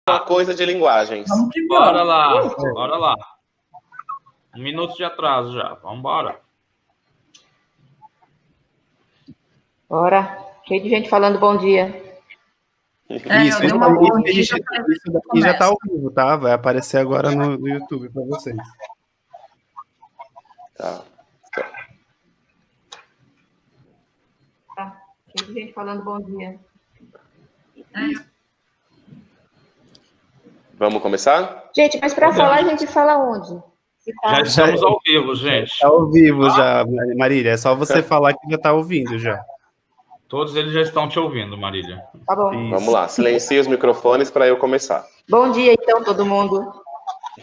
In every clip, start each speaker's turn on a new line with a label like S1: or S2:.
S1: Uma coisa de linguagens.
S2: Bora lá, bora lá. 1 minuto de atraso já, vamos embora.
S3: Bora, cheio de gente falando bom dia.
S4: Isso daqui já está ao vivo, tá? Vai aparecer agora no YouTube para vocês.
S1: Tá.
S3: Cheio de gente falando bom dia.
S1: Vamos começar?
S3: Gente, mas para falar, a gente fala onde?
S2: Já estamos ao vivo, gente.
S4: Está ao vivo já, Marília. É só você falar que já está ouvindo já.
S2: Todos eles já estão te ouvindo, Marília.
S3: Tá bom.
S4: Isso.
S1: Vamos lá, silencie os microfones para eu começar.
S3: Bom dia, então, todo mundo.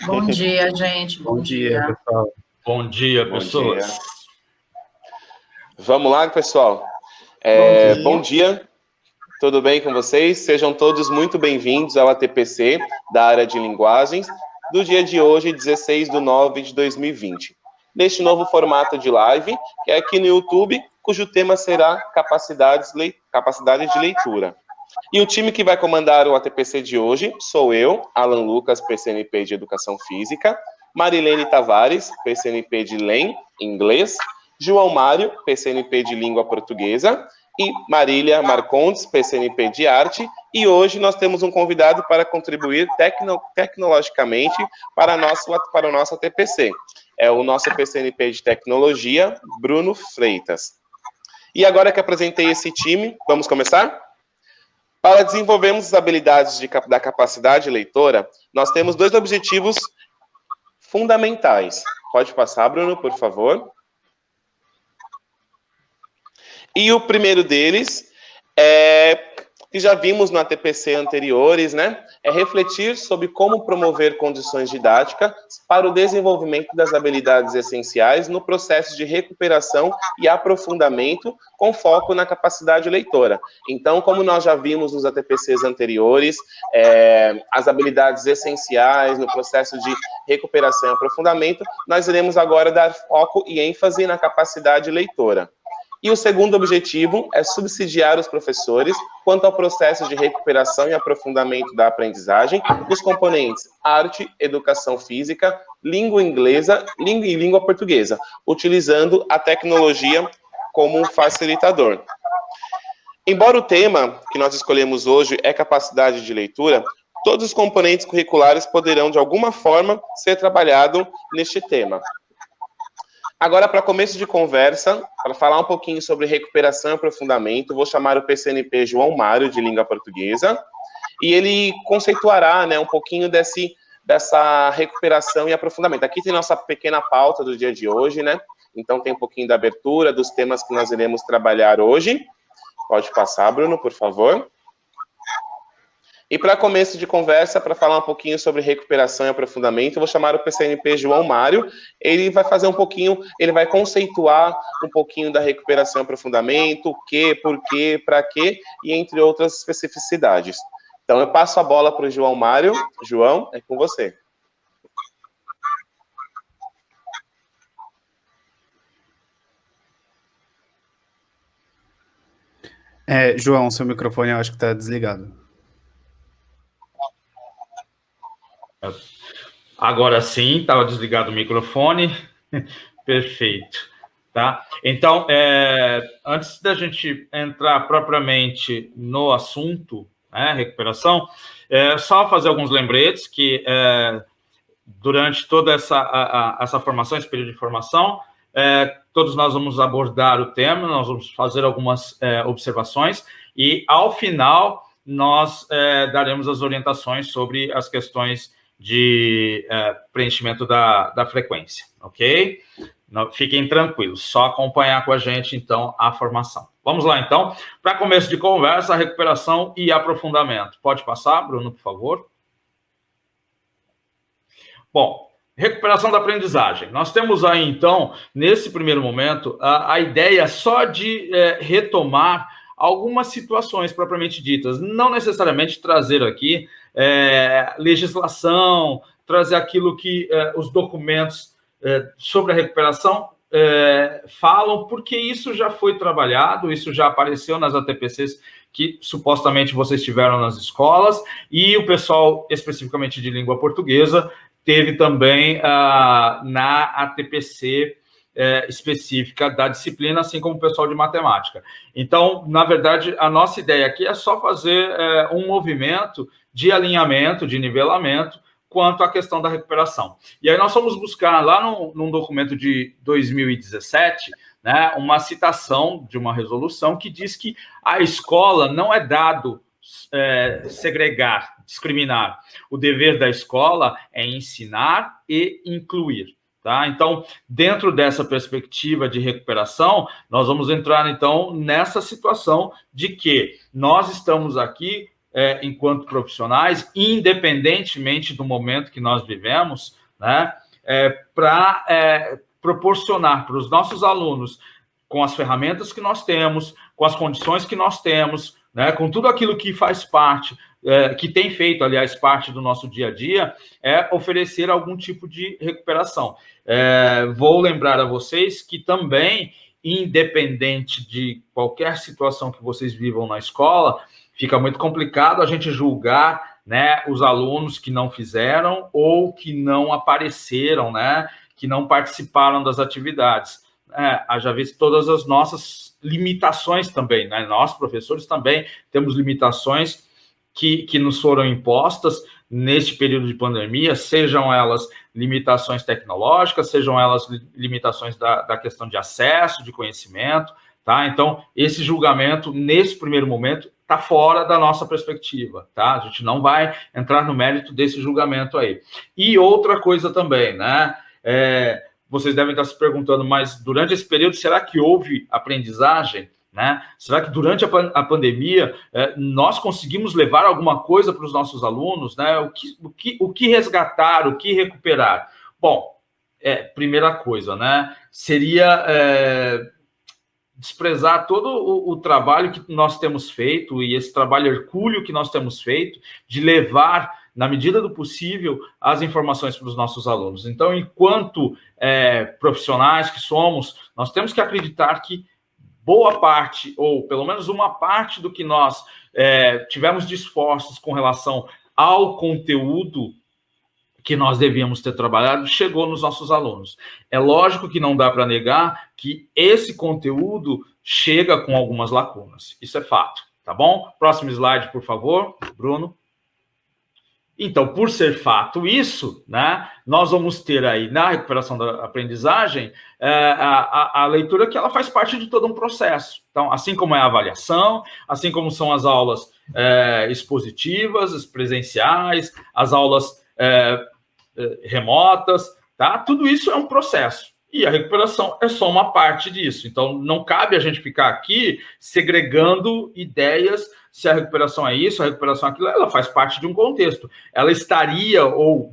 S5: Bom dia, gente.
S4: Bom dia, pessoal.
S2: Bom dia,
S1: Bom
S2: pessoas.
S1: dia. Vamos lá, pessoal. Bom dia. Tudo bem com vocês? Sejam todos muito bem-vindos ao ATPC da área de linguagens do dia de hoje, 16/9/2020. Neste novo formato de live, que é aqui no YouTube, cujo tema será capacidade de leitura. E o time que vai comandar o ATPC de hoje sou eu, Alan Lucas, PCNP de Educação Física, Marilene Tavares, PCNP de LEM, Inglês, João Mário, PCNP de Língua Portuguesa, e Marília Marcondes, PCNP de Arte, e hoje nós temos um convidado para contribuir tecnologicamente para o nosso ATPC. É o nosso PCNP de Tecnologia, Bruno Freitas. E agora que apresentei esse time, vamos começar? Para desenvolvermos as habilidades da capacidade leitora, nós temos 2 objetivos fundamentais. Pode passar, Bruno, por favor. E o primeiro deles que já vimos no ATPC anteriores, né? É refletir sobre como promover condições didáticas para o desenvolvimento das habilidades essenciais no processo de recuperação e aprofundamento com foco na capacidade leitora. Então, como nós já vimos nos ATPCs anteriores, as habilidades essenciais no processo de recuperação e aprofundamento, nós iremos agora dar foco e ênfase na capacidade leitora. E o segundo objetivo é subsidiar os professores quanto ao processo de recuperação e aprofundamento da aprendizagem dos componentes arte, educação física, língua inglesa e língua portuguesa, utilizando a tecnologia como um facilitador. Embora o tema que nós escolhemos hoje é capacidade de leitura, todos os componentes curriculares poderão, de alguma forma, ser trabalhados neste tema. Agora, para começo de conversa, para falar um pouquinho sobre recuperação e aprofundamento, vou chamar o PCNP João Mário, de Língua Portuguesa, e ele conceituará, né, um pouquinho dessa recuperação e aprofundamento. Aqui tem nossa pequena pauta do dia de hoje, né? Então tem um pouquinho da abertura, dos temas que nós iremos trabalhar hoje. Pode passar, Bruno, por favor. E para começo de conversa, para falar um pouquinho sobre recuperação e aprofundamento, eu vou chamar o PCNP João Mário. Ele vai fazer um pouquinho, ele vai conceituar um pouquinho da recuperação e aprofundamento, o que, por quê, para quê, e entre outras especificidades. Então, eu passo a bola para o João Mário. João, é com você.
S4: João, seu microfone eu acho que está desligado.
S2: Agora sim, estava desligado o microfone. Perfeito. Tá? Então, antes da gente entrar propriamente no assunto, recuperação, só fazer alguns lembretes que durante toda essa formação, esse período de formação, todos nós vamos abordar o tema, nós vamos fazer algumas observações e, ao final, nós daremos as orientações sobre as questões de preenchimento da frequência, ok? Não, fiquem tranquilos, só acompanhar com a gente, então, a formação. Vamos lá, então, para começo de conversa, recuperação e aprofundamento. Pode passar, Bruno, por favor? Bom, recuperação da aprendizagem. Nós temos aí, então, nesse primeiro momento, a ideia só de retomar algumas situações propriamente ditas, não necessariamente trazer aqui legislação, trazer aquilo que os documentos sobre a recuperação falam, porque isso já foi trabalhado, isso já apareceu nas ATPCs que supostamente vocês tiveram nas escolas, e o pessoal, especificamente de língua portuguesa, teve também na ATPC específica da disciplina, assim como o pessoal de matemática. Então, na verdade, a nossa ideia aqui é só fazer um movimento de alinhamento, de nivelamento, quanto à questão da recuperação. E aí nós fomos buscar lá num documento de 2017, né, uma citação de uma resolução que diz que a escola não é dado segregar, discriminar. O dever da escola é ensinar e incluir. Tá? Então, dentro dessa perspectiva de recuperação, nós vamos entrar, então, nessa situação de que nós estamos aqui, enquanto profissionais, independentemente do momento que nós vivemos, né, para proporcionar para os nossos alunos, com as ferramentas que nós temos, com as condições que nós temos, né, com tudo aquilo que faz parte, que tem feito, aliás, parte do nosso dia a dia, oferecer algum tipo de recuperação. Vou lembrar a vocês que também, independente de qualquer situação que vocês vivam na escola, fica muito complicado a gente julgar, né, os alunos que não fizeram ou que não apareceram, né, que não participaram das atividades. Haja visto todas as nossas limitações também, né? Nós, professores, também temos limitações que nos foram impostas neste período de pandemia, sejam elas limitações tecnológicas, sejam elas limitações da questão de acesso, de conhecimento, tá? Então, esse julgamento, nesse primeiro momento, está fora da nossa perspectiva, tá? A gente não vai entrar no mérito desse julgamento aí. E outra coisa também, né? Vocês devem estar se perguntando, mas durante esse período, será que houve aprendizagem? Né? Será que durante a pandemia nós conseguimos levar alguma coisa para os nossos alunos? Né? O que resgatar, o que recuperar? Bom, primeira coisa, né? Seria desprezar todo o trabalho que nós temos feito e esse trabalho hercúleo que nós temos feito de levar, na medida do possível, as informações para os nossos alunos. Então, enquanto profissionais que somos, nós temos que acreditar que boa parte, ou pelo menos uma parte do que nós tivemos de esforços com relação ao conteúdo que nós devíamos ter trabalhado, chegou nos nossos alunos. É lógico que não dá para negar que esse conteúdo chega com algumas lacunas. Isso é fato, tá bom? Próximo slide, por favor, Bruno. Então, por ser fato isso, né, nós vamos ter aí, na recuperação da aprendizagem, a leitura que ela faz parte de todo um processo. Então, assim como é a avaliação, assim como são as aulas expositivas, as presenciais, as aulas remotas, tá? Tudo isso é um processo. E a recuperação é só uma parte disso. Então, não cabe a gente ficar aqui segregando ideias, se a recuperação é isso, a recuperação é aquilo, ela faz parte de um contexto. Ela estaria ou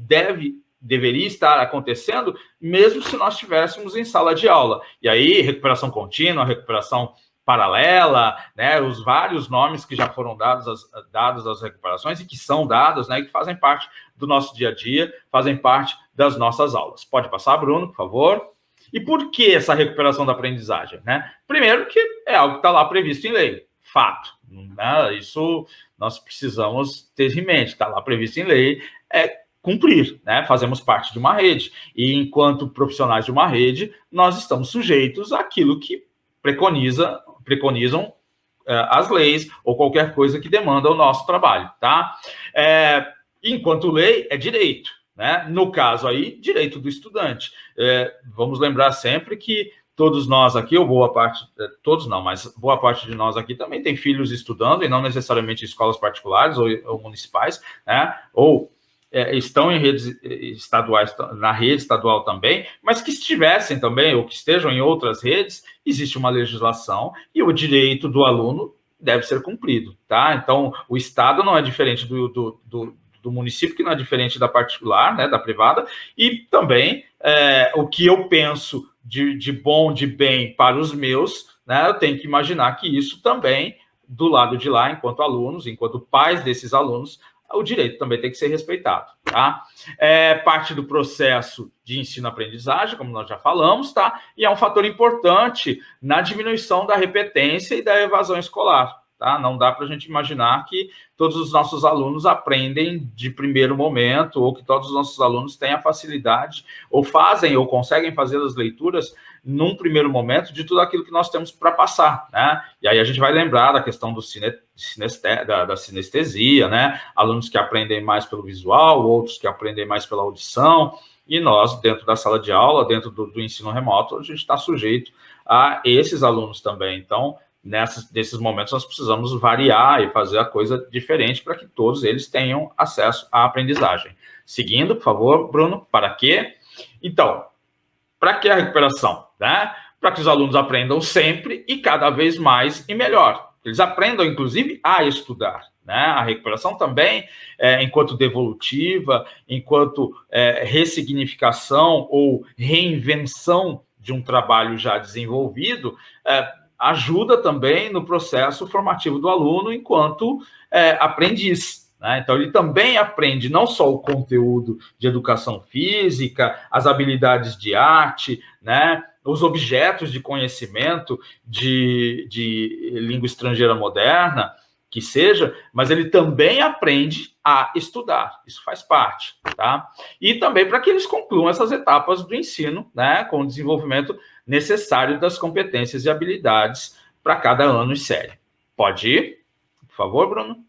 S2: deveria estar acontecendo, mesmo se nós estivéssemos em sala de aula. E aí, recuperação contínua, recuperação paralela, né, os vários nomes que já foram dados às recuperações e que são dados, né, que fazem parte do nosso dia a dia, fazem parte das nossas aulas. Pode passar, Bruno, por favor. E por que essa recuperação da aprendizagem? Né? Primeiro que é algo que está lá previsto em lei, fato. Né? Isso nós precisamos ter em mente, está lá previsto em lei, cumprir, né? Fazemos parte de uma rede. E enquanto profissionais de uma rede, nós estamos sujeitos àquilo que preconizam as leis ou qualquer coisa que demanda o nosso trabalho, tá? Enquanto lei, é direito. Né? No caso aí, direito do estudante. Vamos lembrar sempre que todos nós aqui, ou boa parte, todos não, mas boa parte de nós aqui também tem filhos estudando, e não necessariamente em escolas particulares ou municipais, né? Ou estão em redes estaduais, na rede estadual também, mas que estivessem também, ou que estejam em outras redes, existe uma legislação e o direito do aluno deve ser cumprido, tá? Então, o Estado não é diferente do município, que não é diferente da particular, né, da privada, e também o que eu penso de bom, de bem para os meus, né, eu tenho que imaginar que isso também, do lado de lá, enquanto alunos, enquanto pais desses alunos, o direito também tem que ser respeitado, tá? Parte do processo de ensino-aprendizagem, como nós já falamos, tá? E é um fator importante na diminuição da repetência e da evasão escolar, tá? Não dá para a gente imaginar que todos os nossos alunos aprendem de primeiro momento, ou que todos os nossos alunos têm a facilidade, ou fazem, ou conseguem fazer as leituras num primeiro momento de tudo aquilo que nós temos para passar, né? E aí a gente vai lembrar da questão da sinestesia, né? Alunos que aprendem mais pelo visual, outros que aprendem mais pela audição, e nós, dentro da sala de aula, dentro do ensino remoto, a gente está sujeito a esses alunos também. Então, nesses momentos, nós precisamos variar e fazer a coisa diferente para que todos eles tenham acesso à aprendizagem. Seguindo, por favor, Bruno, para quê? Então, para que a recuperação? Né? Para que os alunos aprendam sempre e cada vez mais e melhor. Eles aprendam, inclusive, a estudar. Né? A recuperação também, enquanto devolutiva, enquanto ressignificação ou reinvenção de um trabalho já desenvolvido, ajuda também no processo formativo do aluno enquanto aprendiz. Né? Então, ele também aprende não só o conteúdo de educação física, as habilidades de arte, né? Os objetos de conhecimento de língua estrangeira moderna, que seja, mas ele também aprende a estudar, isso faz parte, tá? E também para que eles concluam essas etapas do ensino, né, com o desenvolvimento necessário das competências e habilidades para cada ano e série. Pode ir, por favor, Bruno?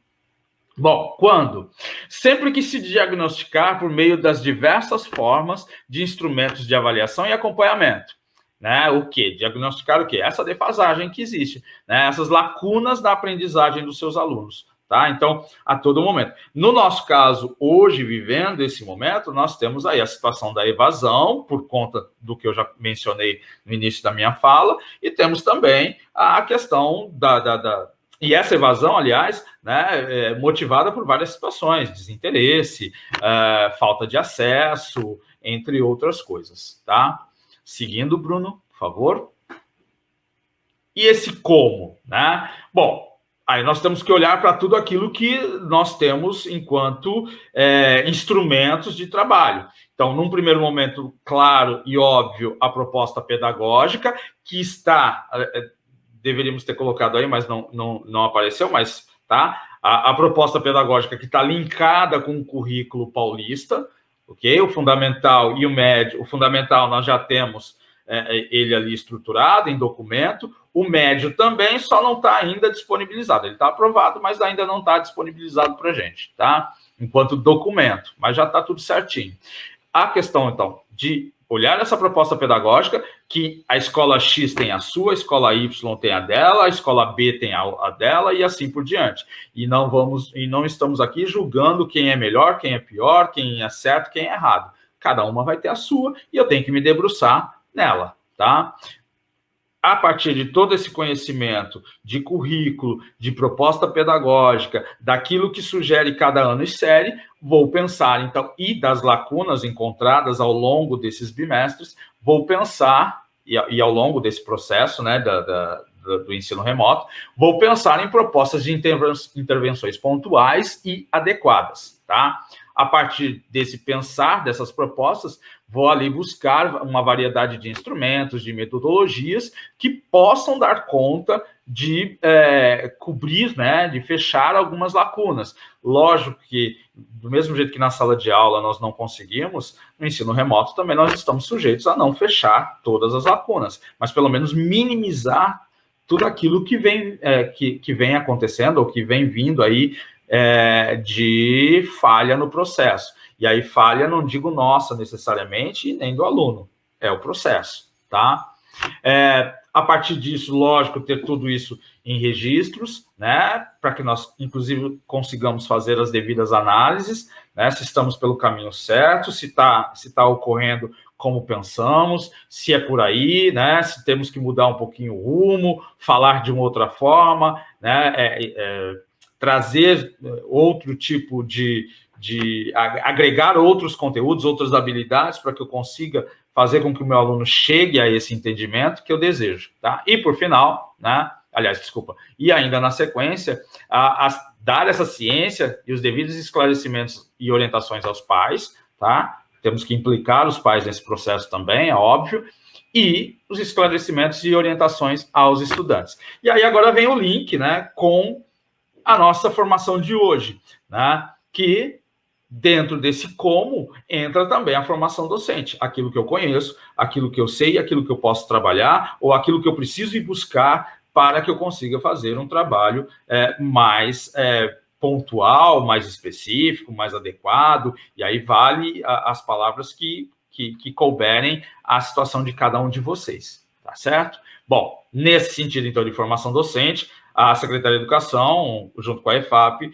S2: Bom, quando? Sempre que se diagnosticar por meio das diversas formas de instrumentos de avaliação e acompanhamento. Né? O quê? Diagnosticar o quê? Essa defasagem que existe, né? Essas lacunas da aprendizagem dos seus alunos. Tá? Então, a todo momento. No nosso caso, hoje, vivendo esse momento, nós temos aí a situação da evasão, por conta do que eu já mencionei no início da minha fala, e temos também a questão E essa evasão, aliás, né, é motivada por várias situações, desinteresse, falta de acesso, entre outras coisas, tá? Seguindo, Bruno, por favor. E esse como, né? Bom, aí nós temos que olhar para tudo aquilo que nós temos enquanto instrumentos de trabalho. Então, num primeiro momento, claro e óbvio, a proposta pedagógica, que está... deveríamos ter colocado aí, mas não apareceu, mas tá? A proposta pedagógica que está linkada com o currículo paulista, ok? O fundamental e o médio. O fundamental nós já temos ele ali estruturado em documento. O médio também, só não está ainda disponibilizado. Ele está aprovado, mas ainda não está disponibilizado para a gente, tá? Enquanto documento, mas já está tudo certinho. A questão, então, de olhar essa proposta pedagógica, que a escola X tem a sua, a escola Y tem a dela, a escola B tem a dela e assim por diante. E não estamos aqui julgando quem é melhor, quem é pior, quem é certo, quem é errado. Cada uma vai ter a sua e eu tenho que me debruçar nela, tá? A partir de todo esse conhecimento de currículo, de proposta pedagógica, daquilo que sugere cada ano e série, vou pensar, então, e das lacunas encontradas ao longo desses bimestres, vou pensar, e ao longo desse processo, né, do ensino remoto, vou pensar em propostas de intervenções pontuais e adequadas, tá? A partir desse pensar, dessas propostas, vou ali buscar uma variedade de instrumentos, de metodologias que possam dar conta de cobrir, né, de fechar algumas lacunas. Lógico que, do mesmo jeito que na sala de aula nós não conseguimos, no ensino remoto também nós estamos sujeitos a não fechar todas as lacunas, mas pelo menos minimizar tudo aquilo que vem acontecendo ou que vem vindo aí de falha no processo. E aí falha não digo nossa necessariamente, nem do aluno, é o processo, tá? A partir disso, lógico, ter tudo isso em registros, né, para que nós, inclusive, consigamos fazer as devidas análises, né, se estamos pelo caminho certo, se tá ocorrendo como pensamos, se é por aí, né, se temos que mudar um pouquinho o rumo, falar de uma outra forma, né, trazer outro tipo de agregar outros conteúdos, outras habilidades, para que eu consiga fazer com que o meu aluno chegue a esse entendimento que eu desejo, tá? E por final, né? E ainda na sequência, dar essa ciência e os devidos esclarecimentos e orientações aos pais, tá? temos que implicar os pais nesse processo também, é óbvio, e os esclarecimentos e orientações aos estudantes. E aí agora vem o link, né, com a nossa formação de hoje, né, que dentro desse como entra também a formação docente, aquilo que eu conheço, aquilo que eu sei, aquilo que eu posso trabalhar, ou aquilo que eu preciso ir buscar para que eu consiga fazer um trabalho mais pontual, mais específico, mais adequado, e aí vale as palavras que couberem a situação de cada um de vocês, tá certo? Bom, nesse sentido, então, de formação docente, a Secretaria de Educação, junto com a EFAP,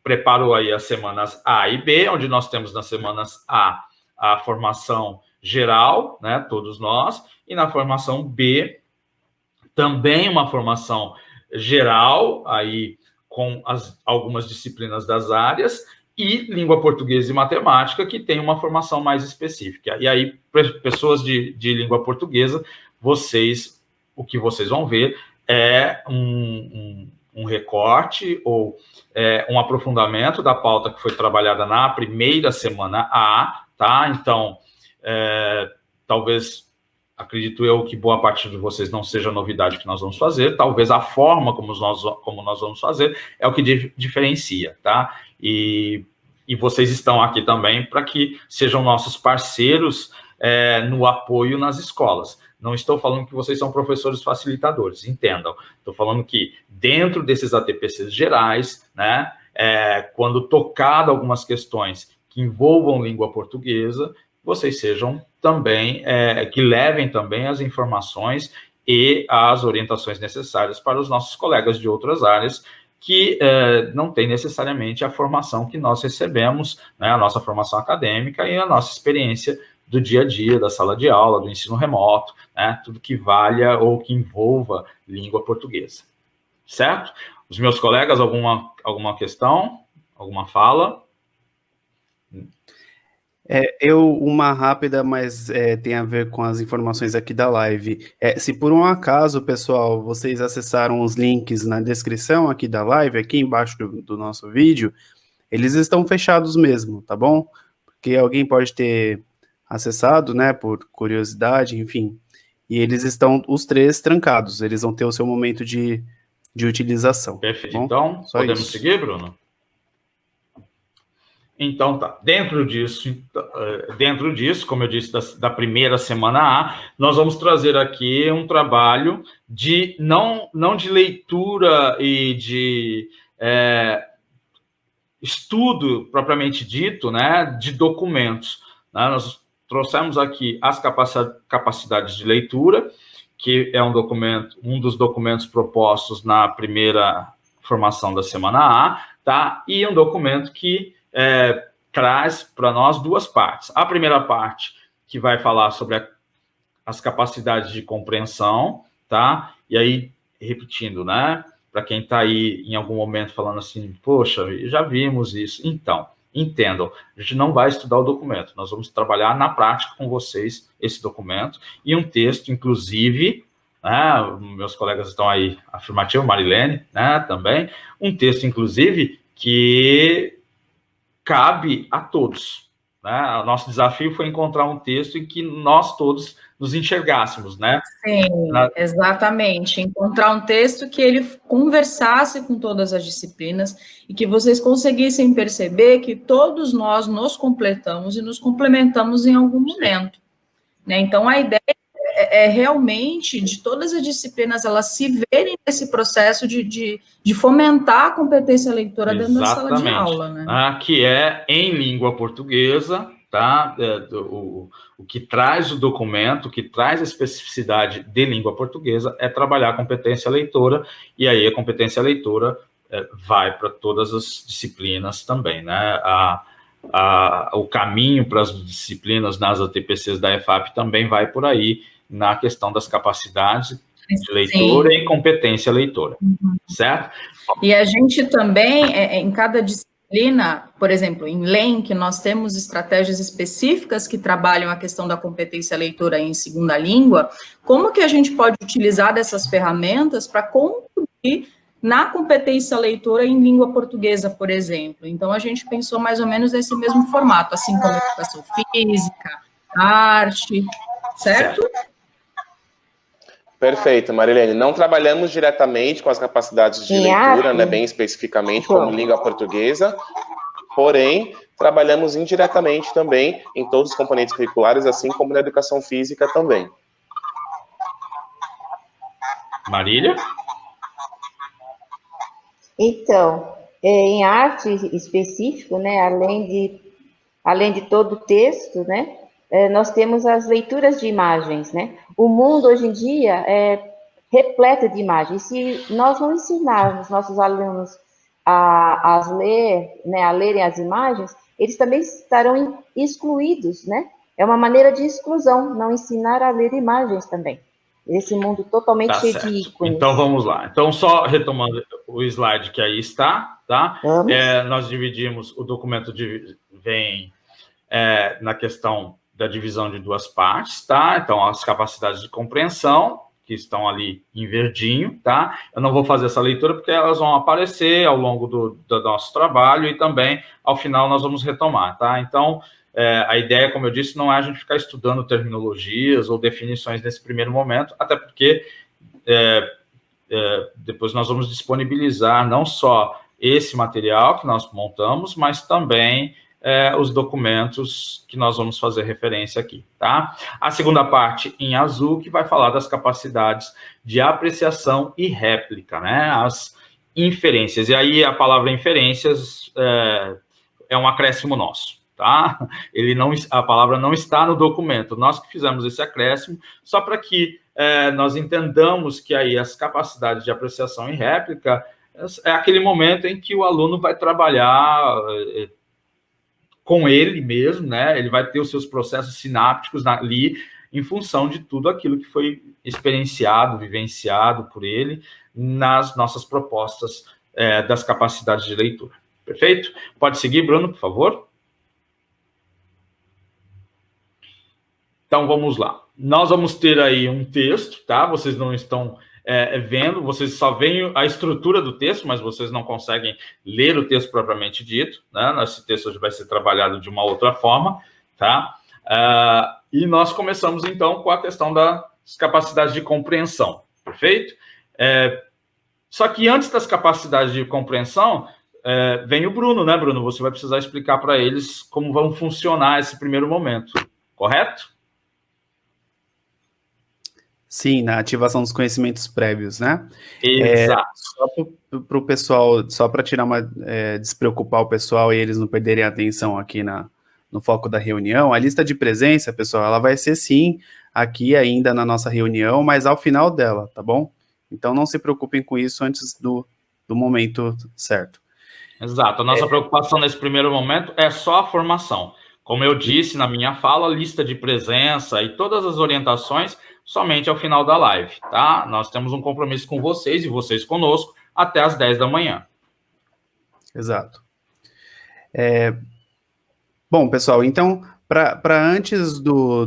S2: preparou aí as semanas A e B, onde nós temos nas semanas A formação geral, né, todos nós, e na formação B também uma formação geral, aí com algumas disciplinas das áreas, e língua portuguesa e matemática, que tem uma formação mais específica. E aí, pessoas de língua portuguesa, o que vocês vão ver é um recorte ou um aprofundamento da pauta que foi trabalhada na primeira semana A, tá? Então, talvez, acredito eu, que boa parte de vocês não seja novidade que nós vamos fazer, talvez a forma como nós vamos fazer é o que diferencia, tá? E vocês estão aqui também para que sejam nossos parceiros no apoio nas escolas. Não estou falando que vocês são professores facilitadores, entendam. Estou falando que dentro desses ATPCs gerais, né, quando tocado algumas questões que envolvam língua portuguesa, vocês sejam também, que levem também as informações e as orientações necessárias para os nossos colegas de outras áreas que não têm necessariamente a formação que nós recebemos, né, a nossa formação acadêmica e a nossa experiência do dia a dia, da sala de aula, do ensino remoto, né, tudo que valha ou que envolva língua portuguesa. Certo? Os meus colegas, alguma questão? Alguma fala?
S4: Uma rápida, mas tem a ver com as informações aqui da live. Se por um acaso, pessoal, vocês acessaram os links na descrição aqui da live, aqui embaixo do nosso vídeo, eles estão fechados mesmo, tá bom? Porque alguém pode ter acessado, né, por curiosidade, enfim, e eles estão, os três, trancados, eles vão ter o seu momento de utilização.
S2: Perfeito,
S4: tá bom?
S2: então,
S4: Só
S2: podemos
S4: isso.
S2: seguir, Bruno? Então, tá. Dentro disso, como eu disse, da primeira semana A, nós vamos trazer aqui um trabalho de, não de leitura e de estudo, propriamente dito, né, de documentos. Né? Nós trouxemos aqui as capacidades de leitura, que é um dos documentos propostos na primeira formação da semana A, tá? E um documento que traz para nós duas partes. A primeira parte, que vai falar sobre as capacidades de compreensão, tá? E aí, repetindo, né? Para quem está aí em algum momento falando assim, poxa, já vimos isso. Então, entendam, a gente não vai estudar o documento, nós vamos trabalhar na prática com vocês esse documento e um texto, inclusive, né, meus colegas estão aí, afirmativo, Marilene, né, também, um texto, inclusive, que cabe a todos. Né? O nosso desafio foi encontrar um texto em que nós todos nos enxergássemos, né?
S5: Sim, exatamente. Encontrar um texto que ele conversasse com todas as disciplinas e que vocês conseguissem perceber que todos nós nos completamos e nos complementamos em algum momento. Né? Então, a ideia é realmente de todas as disciplinas elas se verem nesse processo de fomentar a competência leitora dentro da sala de aula. Né?
S2: Que é em língua portuguesa, tá? O que traz o documento, o que traz a especificidade de língua portuguesa é trabalhar a competência leitora, e aí a competência leitora vai para todas as disciplinas também, né? O caminho para as disciplinas nas ATPCs da EFAP também vai por aí, na questão das capacidades de leitura e competência leitora, certo?
S5: E a gente também, em cada disciplina, por exemplo, em LEM, que nós temos estratégias específicas que trabalham a questão da competência leitora em segunda língua, como que a gente pode utilizar dessas ferramentas para construir na competência leitora em língua portuguesa, por exemplo. Então, a gente pensou mais ou menos nesse mesmo formato, assim como educação física, arte, certo?
S1: Perfeito, Marilene. Não trabalhamos diretamente com as capacidades de leitura, né, bem especificamente como língua portuguesa, porém, trabalhamos indiretamente também em todos os componentes curriculares, assim como na educação física também.
S2: Marília?
S3: Então, em arte específico, né, além de todo o texto, né, nós temos as leituras de imagens, né? O mundo hoje em dia é repleto de imagens. Se nós não ensinarmos nossos alunos a ler, né, a lerem as imagens, eles também estarão excluídos, né? É uma maneira de exclusão, não ensinar a ler imagens também. Esse mundo totalmente cheio de ícones.
S2: Então, vamos lá. Então, só retomando o slide que aí está, tá? Nós dividimos, o documento vem na questão da divisão de duas partes, tá? Então, as capacidades de compreensão, que estão ali em verdinho, tá? Eu não vou fazer essa leitura porque elas vão aparecer ao longo do nosso trabalho e também, ao final, nós vamos retomar, tá? Então, a ideia, como eu disse, não é a gente ficar estudando terminologias ou definições nesse primeiro momento, até porque depois nós vamos disponibilizar não só esse material que nós montamos, mas também os documentos que nós vamos fazer referência aqui, tá? A segunda parte em azul, que vai falar das capacidades de apreciação e réplica, né? As inferências. E aí a palavra inferências é um acréscimo nosso, tá? A palavra não está no documento. Nós que fizemos esse acréscimo só para que nós entendamos que aí as capacidades de apreciação e réplica é aquele momento em que o aluno vai trabalhar com ele mesmo, né? Ele vai ter os seus processos sinápticos ali em função de tudo aquilo que foi experienciado, vivenciado por ele nas nossas propostas das capacidades de leitura. Perfeito? Pode seguir, Bruno, por favor. Então, vamos lá. Nós vamos ter aí um texto, tá? Vocês não estão vendo, vocês só veem a estrutura do texto, mas vocês não conseguem ler o texto propriamente dito, né? Esse texto hoje vai ser trabalhado de uma outra forma, tá? E nós começamos, então, com a questão das capacidades de compreensão, perfeito? Só que antes das capacidades de compreensão, vem o Bruno, né, Bruno? Você vai precisar explicar para eles como vão funcionar esse primeiro momento, correto?
S4: Sim, na ativação dos conhecimentos prévios, né?
S2: Exato.
S4: Só para o pessoal, só para tirar despreocupar o pessoal e eles não perderem a atenção aqui no foco da reunião, a lista de presença, pessoal, ela vai ser sim aqui ainda na nossa reunião, mas ao final dela, tá bom? Então não se preocupem com isso antes do momento certo.
S2: Exato, a nossa preocupação nesse primeiro momento é só a formação. Como eu disse na minha fala, lista de presença e todas as orientações somente ao final da live, tá? Nós temos um compromisso com vocês e vocês conosco até às 10 da manhã.
S4: Exato. Bom, pessoal, então, para antes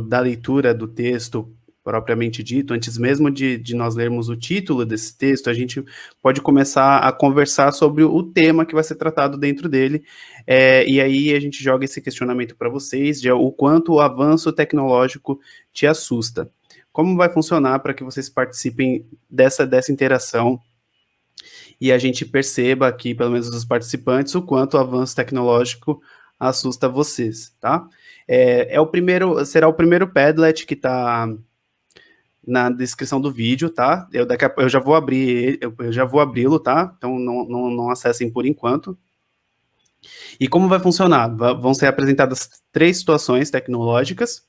S4: da leitura do texto propriamente dito, antes mesmo de nós lermos o título desse texto, a gente pode começar a conversar sobre o tema que vai ser tratado dentro dele, e aí a gente joga esse questionamento para vocês, de o quanto o avanço tecnológico te assusta. Como vai funcionar para que vocês participem dessa interação e a gente perceba aqui, pelo menos os participantes, o quanto o avanço tecnológico assusta vocês, tá? Será o primeiro Padlet que está na descrição do vídeo, tá? Eu já vou abrir eu já vou abri-lo, tá? Então não acessem por enquanto. E como vai funcionar? Vão ser apresentadas 3 situações tecnológicas.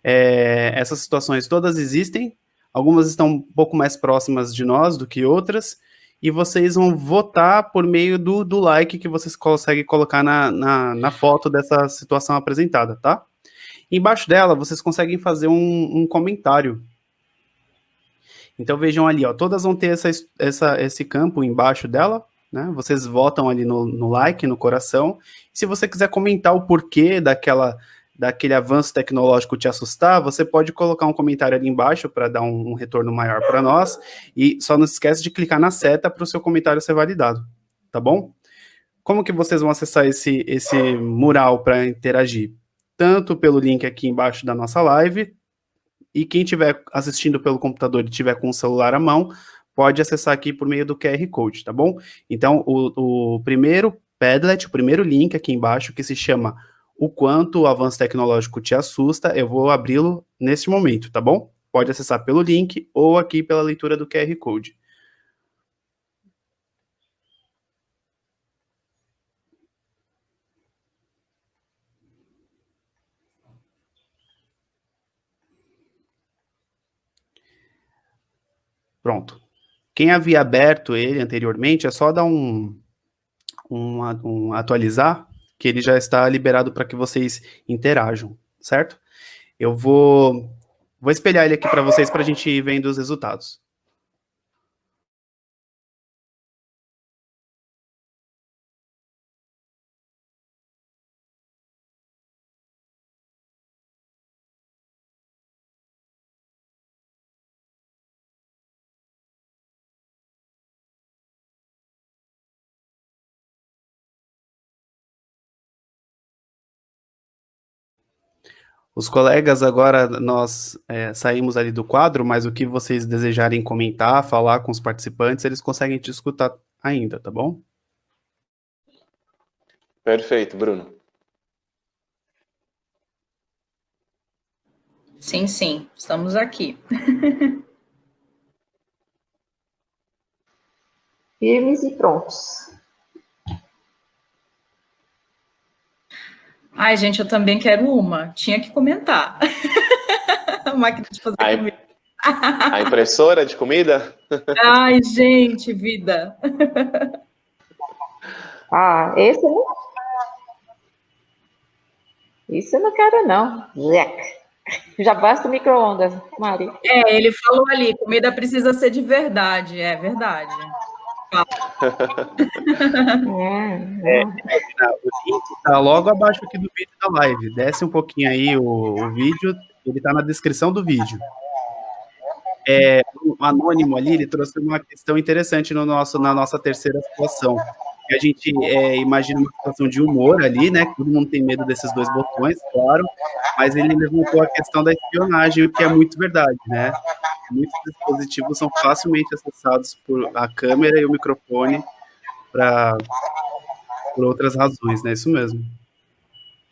S4: Essas situações todas existem, algumas estão um pouco mais próximas de nós do que outras, e vocês vão votar por meio do like que vocês conseguem colocar na foto dessa situação apresentada, tá? Embaixo dela, vocês conseguem fazer um comentário. Então, vejam ali, ó, todas vão ter esse campo embaixo dela, né? Vocês votam ali no like, no coração. Se você quiser comentar o porquê daquele avanço tecnológico te assustar, você pode colocar um comentário ali embaixo para dar um retorno maior para nós, e só não esquece de clicar na seta para o seu comentário ser validado, tá bom? Como que vocês vão acessar esse mural para interagir? Tanto pelo link aqui embaixo da nossa live, e quem estiver assistindo pelo computador e estiver com o celular à mão, pode acessar aqui por meio do QR Code, tá bom? Então, o primeiro Padlet, o primeiro link aqui embaixo, que se chama O Quanto o Avanço Tecnológico Te Assusta, eu vou abri-lo neste momento, tá bom? Pode acessar pelo link ou aqui pela leitura do QR Code. Pronto. Quem havia aberto ele anteriormente, é só dar um atualizar, que ele já está liberado para que vocês interajam, certo? Eu vou espelhar ele aqui para vocês para a gente ir vendo os resultados. Os colegas, agora nós saímos ali do quadro, mas o que vocês desejarem comentar, falar com os participantes, eles conseguem te escutar ainda, tá bom?
S1: Perfeito, Bruno.
S5: Sim, sim, estamos aqui.
S3: Firmes e prontos.
S5: Ai, gente, eu também quero uma. Tinha que comentar. A máquina de fazer comida.
S1: A impressora de comida?
S5: Ai, gente, vida.
S3: Ah, esse eu não quero, não. Já basta o micro-ondas, Mari.
S5: Ele falou ali, comida precisa ser de verdade. É verdade.
S4: O link está logo abaixo aqui do vídeo da live. Desce um pouquinho aí o vídeo, ele está na descrição do vídeo. O Anônimo ali, ele trouxe uma questão interessante na nossa terceira situação. Que a gente imagina uma situação de humor ali, né? Que todo mundo tem medo desses dois botões, claro, mas ele levantou a questão da espionagem, o que é muito verdade, né? Muitos dispositivos são facilmente acessados por a câmera e o microfone por outras razões, né? Isso mesmo.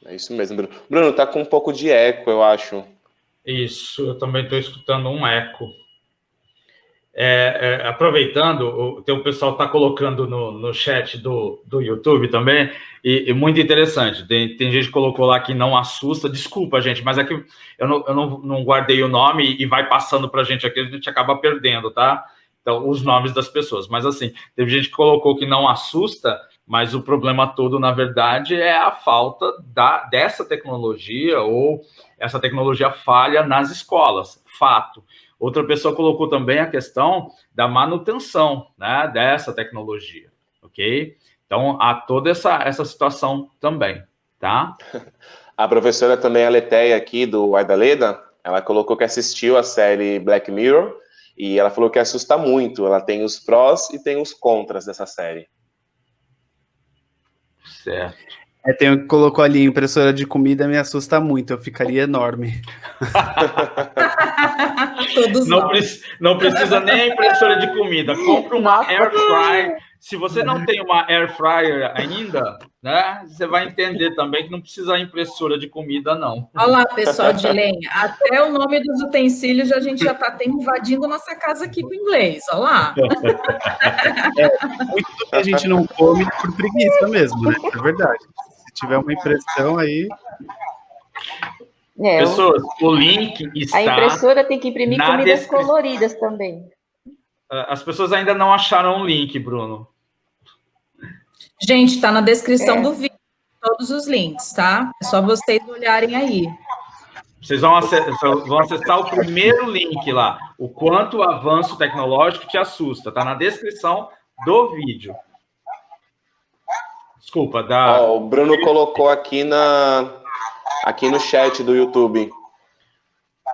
S1: É isso mesmo, Bruno. Bruno, tá com um pouco de eco, eu acho.
S2: Isso, eu também estou escutando um eco. Aproveitando, o pessoal está colocando no chat do YouTube também, e muito interessante. Tem gente que colocou lá que não assusta. Desculpa, gente, mas aqui eu não guardei o nome e vai passando para a gente aqui, a gente acaba perdendo, tá? Então, os nomes das pessoas. Mas, assim, teve gente que colocou que não assusta, mas o problema todo, na verdade, é a falta dessa tecnologia, ou essa tecnologia falha nas escolas. Fato. Outra pessoa colocou também a questão da manutenção, né, dessa tecnologia, ok? Então, há toda essa situação também, tá?
S1: A professora também, a Letéia aqui, do Ardaleda, ela colocou que assistiu a série Black Mirror, e ela falou que assusta muito. Ela tem os prós e tem os contras dessa série.
S2: Certo.
S4: Colocou ali, impressora de comida me assusta muito, eu ficaria enorme.
S2: Não precisa nem a impressora de comida, compra uma air fryer. Se você não tem uma air fryer ainda, né, você vai entender também que não precisa a impressora de comida, não.
S5: Olha lá, pessoal de lenha, até o nome dos utensílios a gente já está invadindo nossa casa aqui com inglês, olha lá.
S4: Muito do que a gente não come por preguiça mesmo, né? É verdade. Se tiver uma impressão aí...
S2: Pessoas, o link está...
S3: A impressora tem que imprimir comidas coloridas também.
S2: As pessoas ainda não acharam o link, Bruno.
S5: Gente, está na descrição do vídeo, todos os links, tá? É só vocês olharem aí.
S2: Vocês vão acessar o primeiro link lá. O quanto o avanço tecnológico te assusta. Está na descrição do vídeo. Desculpa,
S1: o Bruno colocou aqui aqui no chat do YouTube.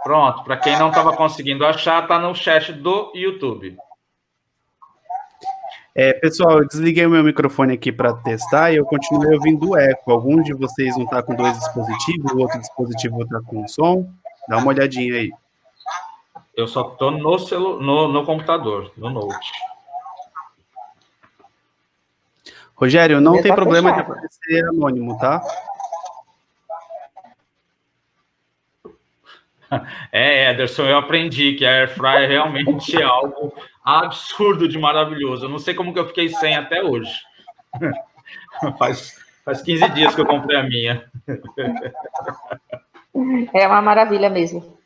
S2: Pronto, para quem não estava conseguindo achar, está no chat do YouTube.
S4: Pessoal, eu desliguei o meu microfone aqui para testar e eu continuei ouvindo o eco. Algum de vocês não está com 2 dispositivos, o outro dispositivo está com som? Dá uma olhadinha aí.
S2: Eu só estou no computador, no Note.
S4: Rogério, não tem
S3: Tá
S4: problema de
S3: fechado.
S4: aparecer anônimo, tá?
S2: Ederson, eu aprendi que a Air Fryer realmente é algo absurdo de maravilhoso. Eu não sei como que eu fiquei sem até hoje. Faz 15 dias que eu comprei a minha.
S3: É uma maravilha mesmo.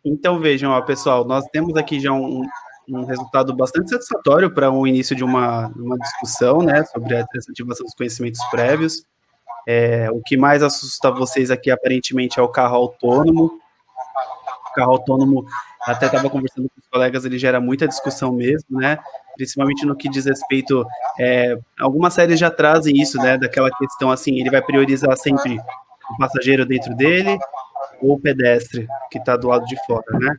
S4: Então, vejam, ó, pessoal, nós temos aqui já um resultado bastante satisfatório para o início de uma discussão, né, sobre a ativação dos conhecimentos prévios. O que mais assusta vocês aqui, aparentemente, é o carro autônomo. O carro autônomo, até estava conversando com os colegas, ele gera muita discussão mesmo, né, principalmente no que diz respeito, algumas séries já trazem isso, né, daquela questão, assim, ele vai priorizar sempre o passageiro dentro dele ou o pedestre que está do lado de fora, né?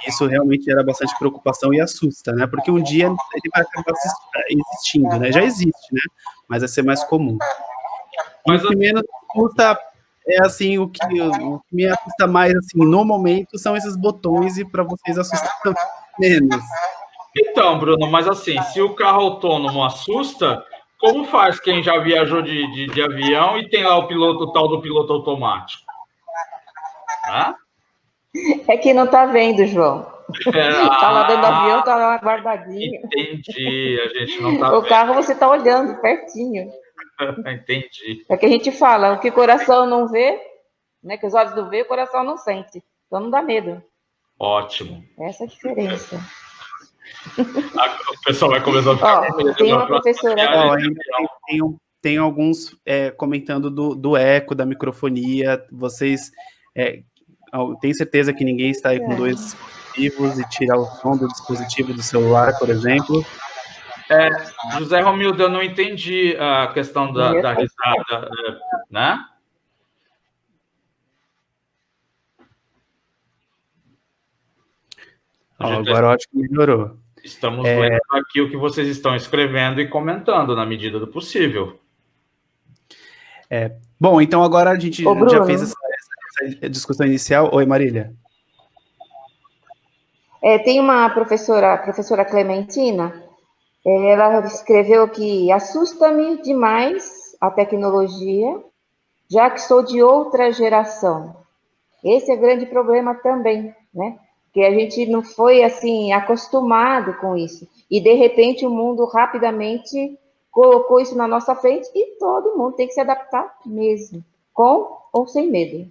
S4: Isso realmente gera bastante preocupação e assusta, né? Porque um dia ele vai acabar existindo, né? Já existe, né? Mas vai ser mais comum. Mas o que menos assusta é, assim, o que me assusta mais, assim, no momento, são esses botões, e para vocês assustam menos.
S2: Então, Bruno, mas assim, se o carro autônomo assusta, como faz quem já viajou de avião e tem lá o tal do piloto automático? Ah?
S3: É que não tá vendo, João. Tá lá dentro do avião, tá lá guardadinho.
S2: Entendi, a gente não tá
S3: O carro você tá olhando pertinho.
S2: Entendi.
S3: É que a gente fala, o que o coração não vê, né, que os olhos não vê, o coração não sente. Então não dá medo.
S2: Ótimo.
S3: Essa é a diferença.
S2: O pessoal vai começar a ficar com medo.
S3: Tem uma professora...
S4: Tem alguns comentando do eco, da microfonia. Vocês têm certeza que ninguém está aí com 2 dispositivos e tirar o som do dispositivo do celular, por exemplo?
S2: José Romildo, eu não entendi a questão da risada, né?
S4: Agora eu acho que melhorou.
S2: Estamos lendo aqui o que vocês estão escrevendo e comentando na medida do possível.
S4: Bom, então agora a gente já fez essa discussão inicial. Oi, Marília.
S3: Tem uma professora, a professora Clementina, ela escreveu que assusta-me demais a tecnologia, já que sou de outra geração. Esse é grande problema também, né? Que a gente não foi, assim, acostumado com isso. E, de repente, o mundo rapidamente colocou isso na nossa frente e todo mundo tem que se adaptar mesmo, com ou sem medo.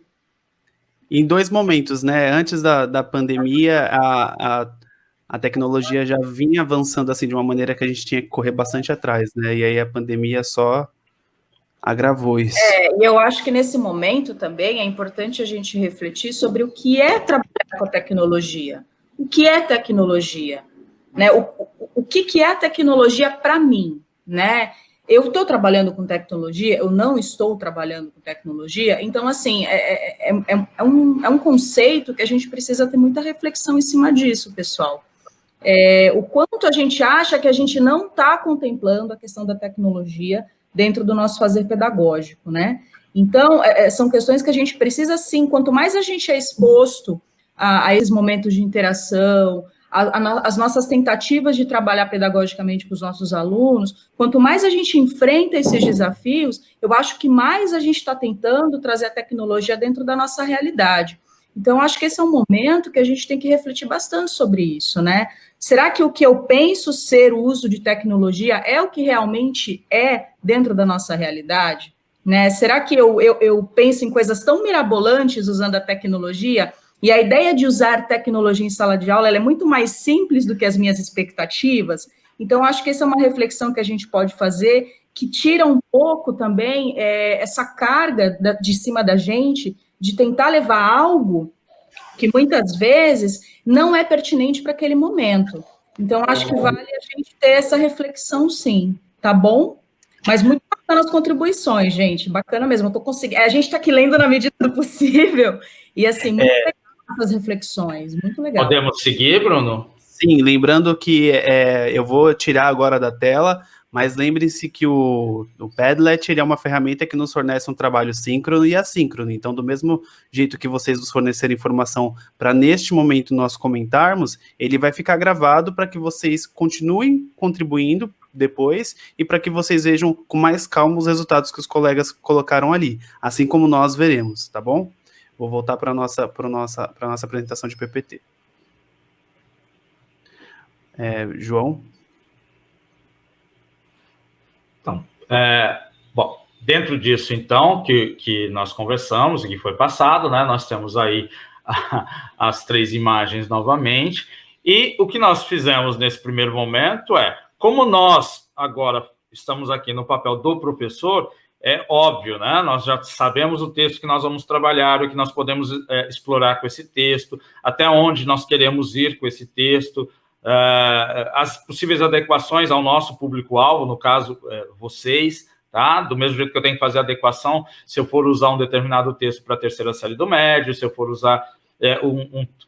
S4: Em 2 momentos, né? Antes da pandemia, a tecnologia já vinha avançando, assim, de uma maneira que a gente tinha que correr bastante atrás, né? E aí a pandemia só agravou isso.
S5: E eu acho que nesse momento também é importante a gente refletir sobre o que é trabalhar com a tecnologia. O que é tecnologia? Né? O que é a tecnologia para mim? Né? Eu estou trabalhando com tecnologia, eu não estou trabalhando com tecnologia, então, assim, é um conceito que a gente precisa ter muita reflexão em cima disso, pessoal. O quanto a gente acha que a gente não está contemplando a questão da tecnologia dentro do nosso fazer pedagógico, né? Então, são questões que a gente precisa, sim, quanto mais a gente é exposto a esses momentos de interação, as nossas tentativas de trabalhar pedagogicamente com os nossos alunos, quanto mais a gente enfrenta esses desafios, eu acho que mais a gente está tentando trazer a tecnologia dentro da nossa realidade. Então, acho que esse é um momento que a gente tem que refletir bastante sobre isso, né? Será que o que eu penso ser o uso de tecnologia é o que realmente é dentro da nossa realidade? Né? Será que eu penso em coisas tão mirabolantes usando a tecnologia? E a ideia de usar tecnologia em sala de aula ela é muito mais simples do que as minhas expectativas. Então, acho que essa é uma reflexão que a gente pode fazer, que tira um pouco também essa carga de cima da gente, de tentar levar algo que muitas vezes não é pertinente para aquele momento. Então, acho que vale a gente ter essa reflexão, sim. Tá bom? Mas muito bacana as contribuições, gente. Bacana mesmo. Eu tô conseguindo. A gente está aqui lendo na medida do possível. E assim, muito legal essas reflexões. Muito legal.
S2: Podemos seguir, Bruno?
S4: Sim, lembrando que eu vou tirar agora da tela, mas lembre-se que o Padlet ele é uma ferramenta que nos fornece um trabalho síncrono e assíncrono. Então, do mesmo jeito que vocês nos fornecerem informação para, neste momento, nós comentarmos, ele vai ficar gravado para que vocês continuem contribuindo depois e para que vocês vejam com mais calma os resultados que os colegas colocaram ali, assim como nós veremos, tá bom? Vou voltar para a nossa apresentação de PPT. João?
S2: Então, bom, dentro disso, então, que nós conversamos e que foi passado, né, nós temos aí as 3 imagens novamente, e o que nós fizemos nesse primeiro momento como nós agora estamos aqui no papel do professor, é óbvio, né, nós já sabemos o texto que nós vamos trabalhar, o que nós podemos explorar com esse texto, até onde nós queremos ir com esse texto, as possíveis adequações ao nosso público-alvo, no caso, vocês, tá? Do mesmo jeito que eu tenho que fazer adequação, se eu for usar um determinado texto para a 3ª série do médio, se eu for usar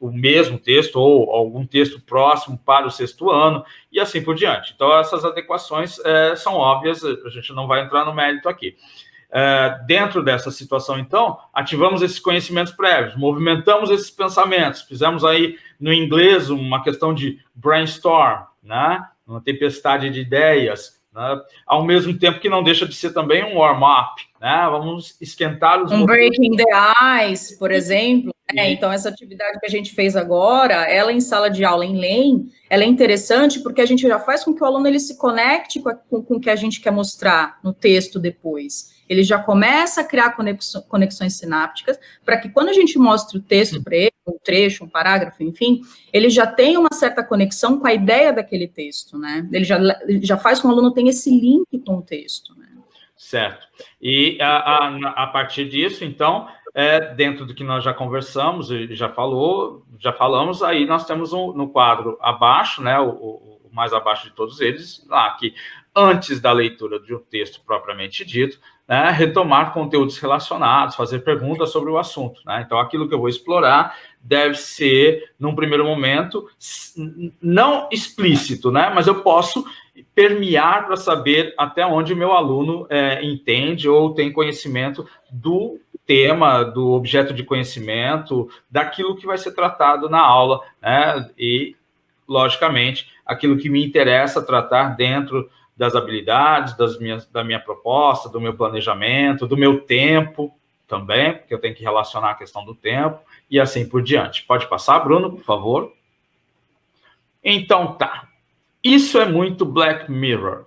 S2: o mesmo texto ou algum texto próximo para o 6º ano, e assim por diante. Então, essas adequações são óbvias, a gente não vai entrar no mérito aqui. Dentro dessa situação, então, ativamos esses conhecimentos prévios, movimentamos esses pensamentos, fizemos aí, no inglês, uma questão de brainstorm, né? Uma tempestade de ideias, né? Ao mesmo tempo que não deixa de ser também um warm-up, né? Vamos esquentar os...
S5: breaking the ice, por exemplo. Então, essa atividade que a gente fez agora, ela em sala de aula em LEM, ela é interessante porque a gente já faz com que o aluno ele se conecte com o que a gente quer mostrar no texto depois. Ele já começa a criar conexões sinápticas para que quando a gente mostre o texto para ele, um trecho, um parágrafo, enfim, ele já tem uma certa conexão com a ideia daquele texto, né? Ele já faz com que o aluno tenha esse link com o texto, né?
S2: Certo. E a partir disso, então, dentro do que nós já conversamos e já falamos, aí nós temos no quadro abaixo, né, o mais abaixo de todos eles, lá que antes da leitura de um texto propriamente dito, né, retomar conteúdos relacionados, fazer perguntas sobre o assunto, né? Então, aquilo que eu vou explorar deve ser, num primeiro momento, não explícito, né? Mas eu posso permear para saber até onde o meu aluno entende ou tem conhecimento do tema, do objeto de conhecimento, daquilo que vai ser tratado na aula, né? E, logicamente, aquilo que me interessa tratar dentro das habilidades, da minha proposta, do meu planejamento, do meu tempo também, porque eu tenho que relacionar a questão do tempo, e assim por diante. Pode passar, Bruno, por favor? Então, tá. Isso é muito Black Mirror.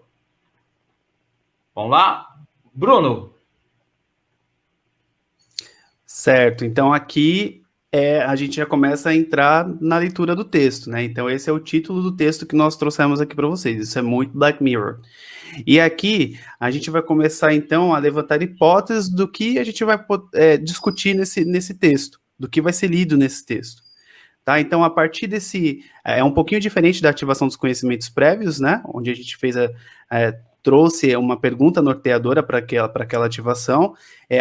S2: Vamos lá? Bruno?
S4: Certo. Então, aqui a gente já começa a entrar na leitura do texto, né? Então, esse é o título do texto que nós trouxemos aqui para vocês. Isso é muito Black Mirror. E aqui, a gente vai começar, então, a levantar hipóteses do que a gente vai discutir nesse texto, do que vai ser lido nesse texto. Tá? Então, a partir desse... É um pouquinho diferente da ativação dos conhecimentos prévios, né? Onde a gente fez trouxe uma pergunta norteadora para aquela ativação.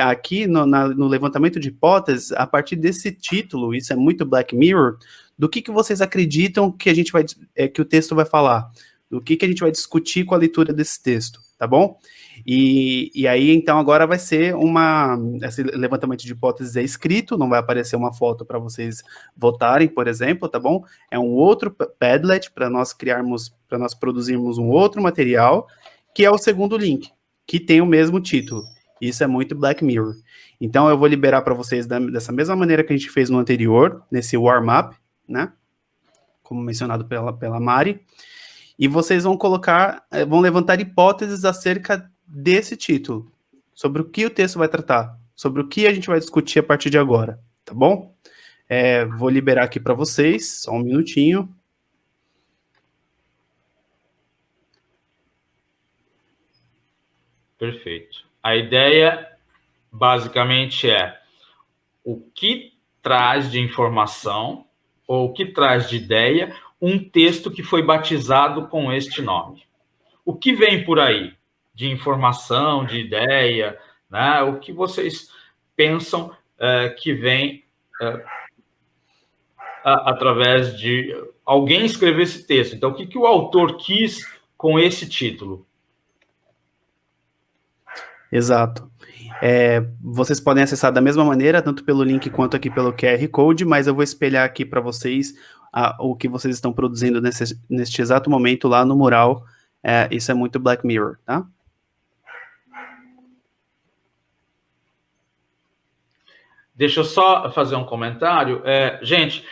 S4: Aqui, no levantamento de hipóteses, a partir desse título, isso é muito Black Mirror, do que vocês acreditam que a gente que o texto vai falar? Do que a gente vai discutir com a leitura desse texto, tá bom? E aí, então, agora vai ser esse levantamento de hipóteses escrito, não vai aparecer uma foto para vocês votarem, por exemplo, tá bom? É um outro Padlet para nós produzirmos um outro material, que é o segundo link, que tem o mesmo título. Isso é muito Black Mirror. Então, eu vou liberar para vocês dessa mesma maneira que a gente fez no anterior, nesse warm-up, né? Como mencionado pela Mari. E vocês vão levantar hipóteses acerca desse título, sobre o que o texto vai tratar, sobre o que a gente vai discutir a partir de agora, tá bom? Vou liberar aqui para vocês, só um minutinho.
S2: Perfeito. A ideia, basicamente, é o que traz de informação ou o que traz de ideia um texto que foi batizado com este nome. O que vem por aí? de informação, de ideia, né? O que vocês pensam que vem através de alguém escrever esse texto? Então, o que o autor quis com esse título?
S4: Exato. Vocês podem acessar da mesma maneira, tanto pelo link quanto aqui pelo QR Code, mas eu vou espelhar aqui para vocês o que vocês estão produzindo neste exato momento lá no mural. Isso é muito Black Mirror, tá?
S2: Deixa eu só fazer um comentário. Gente,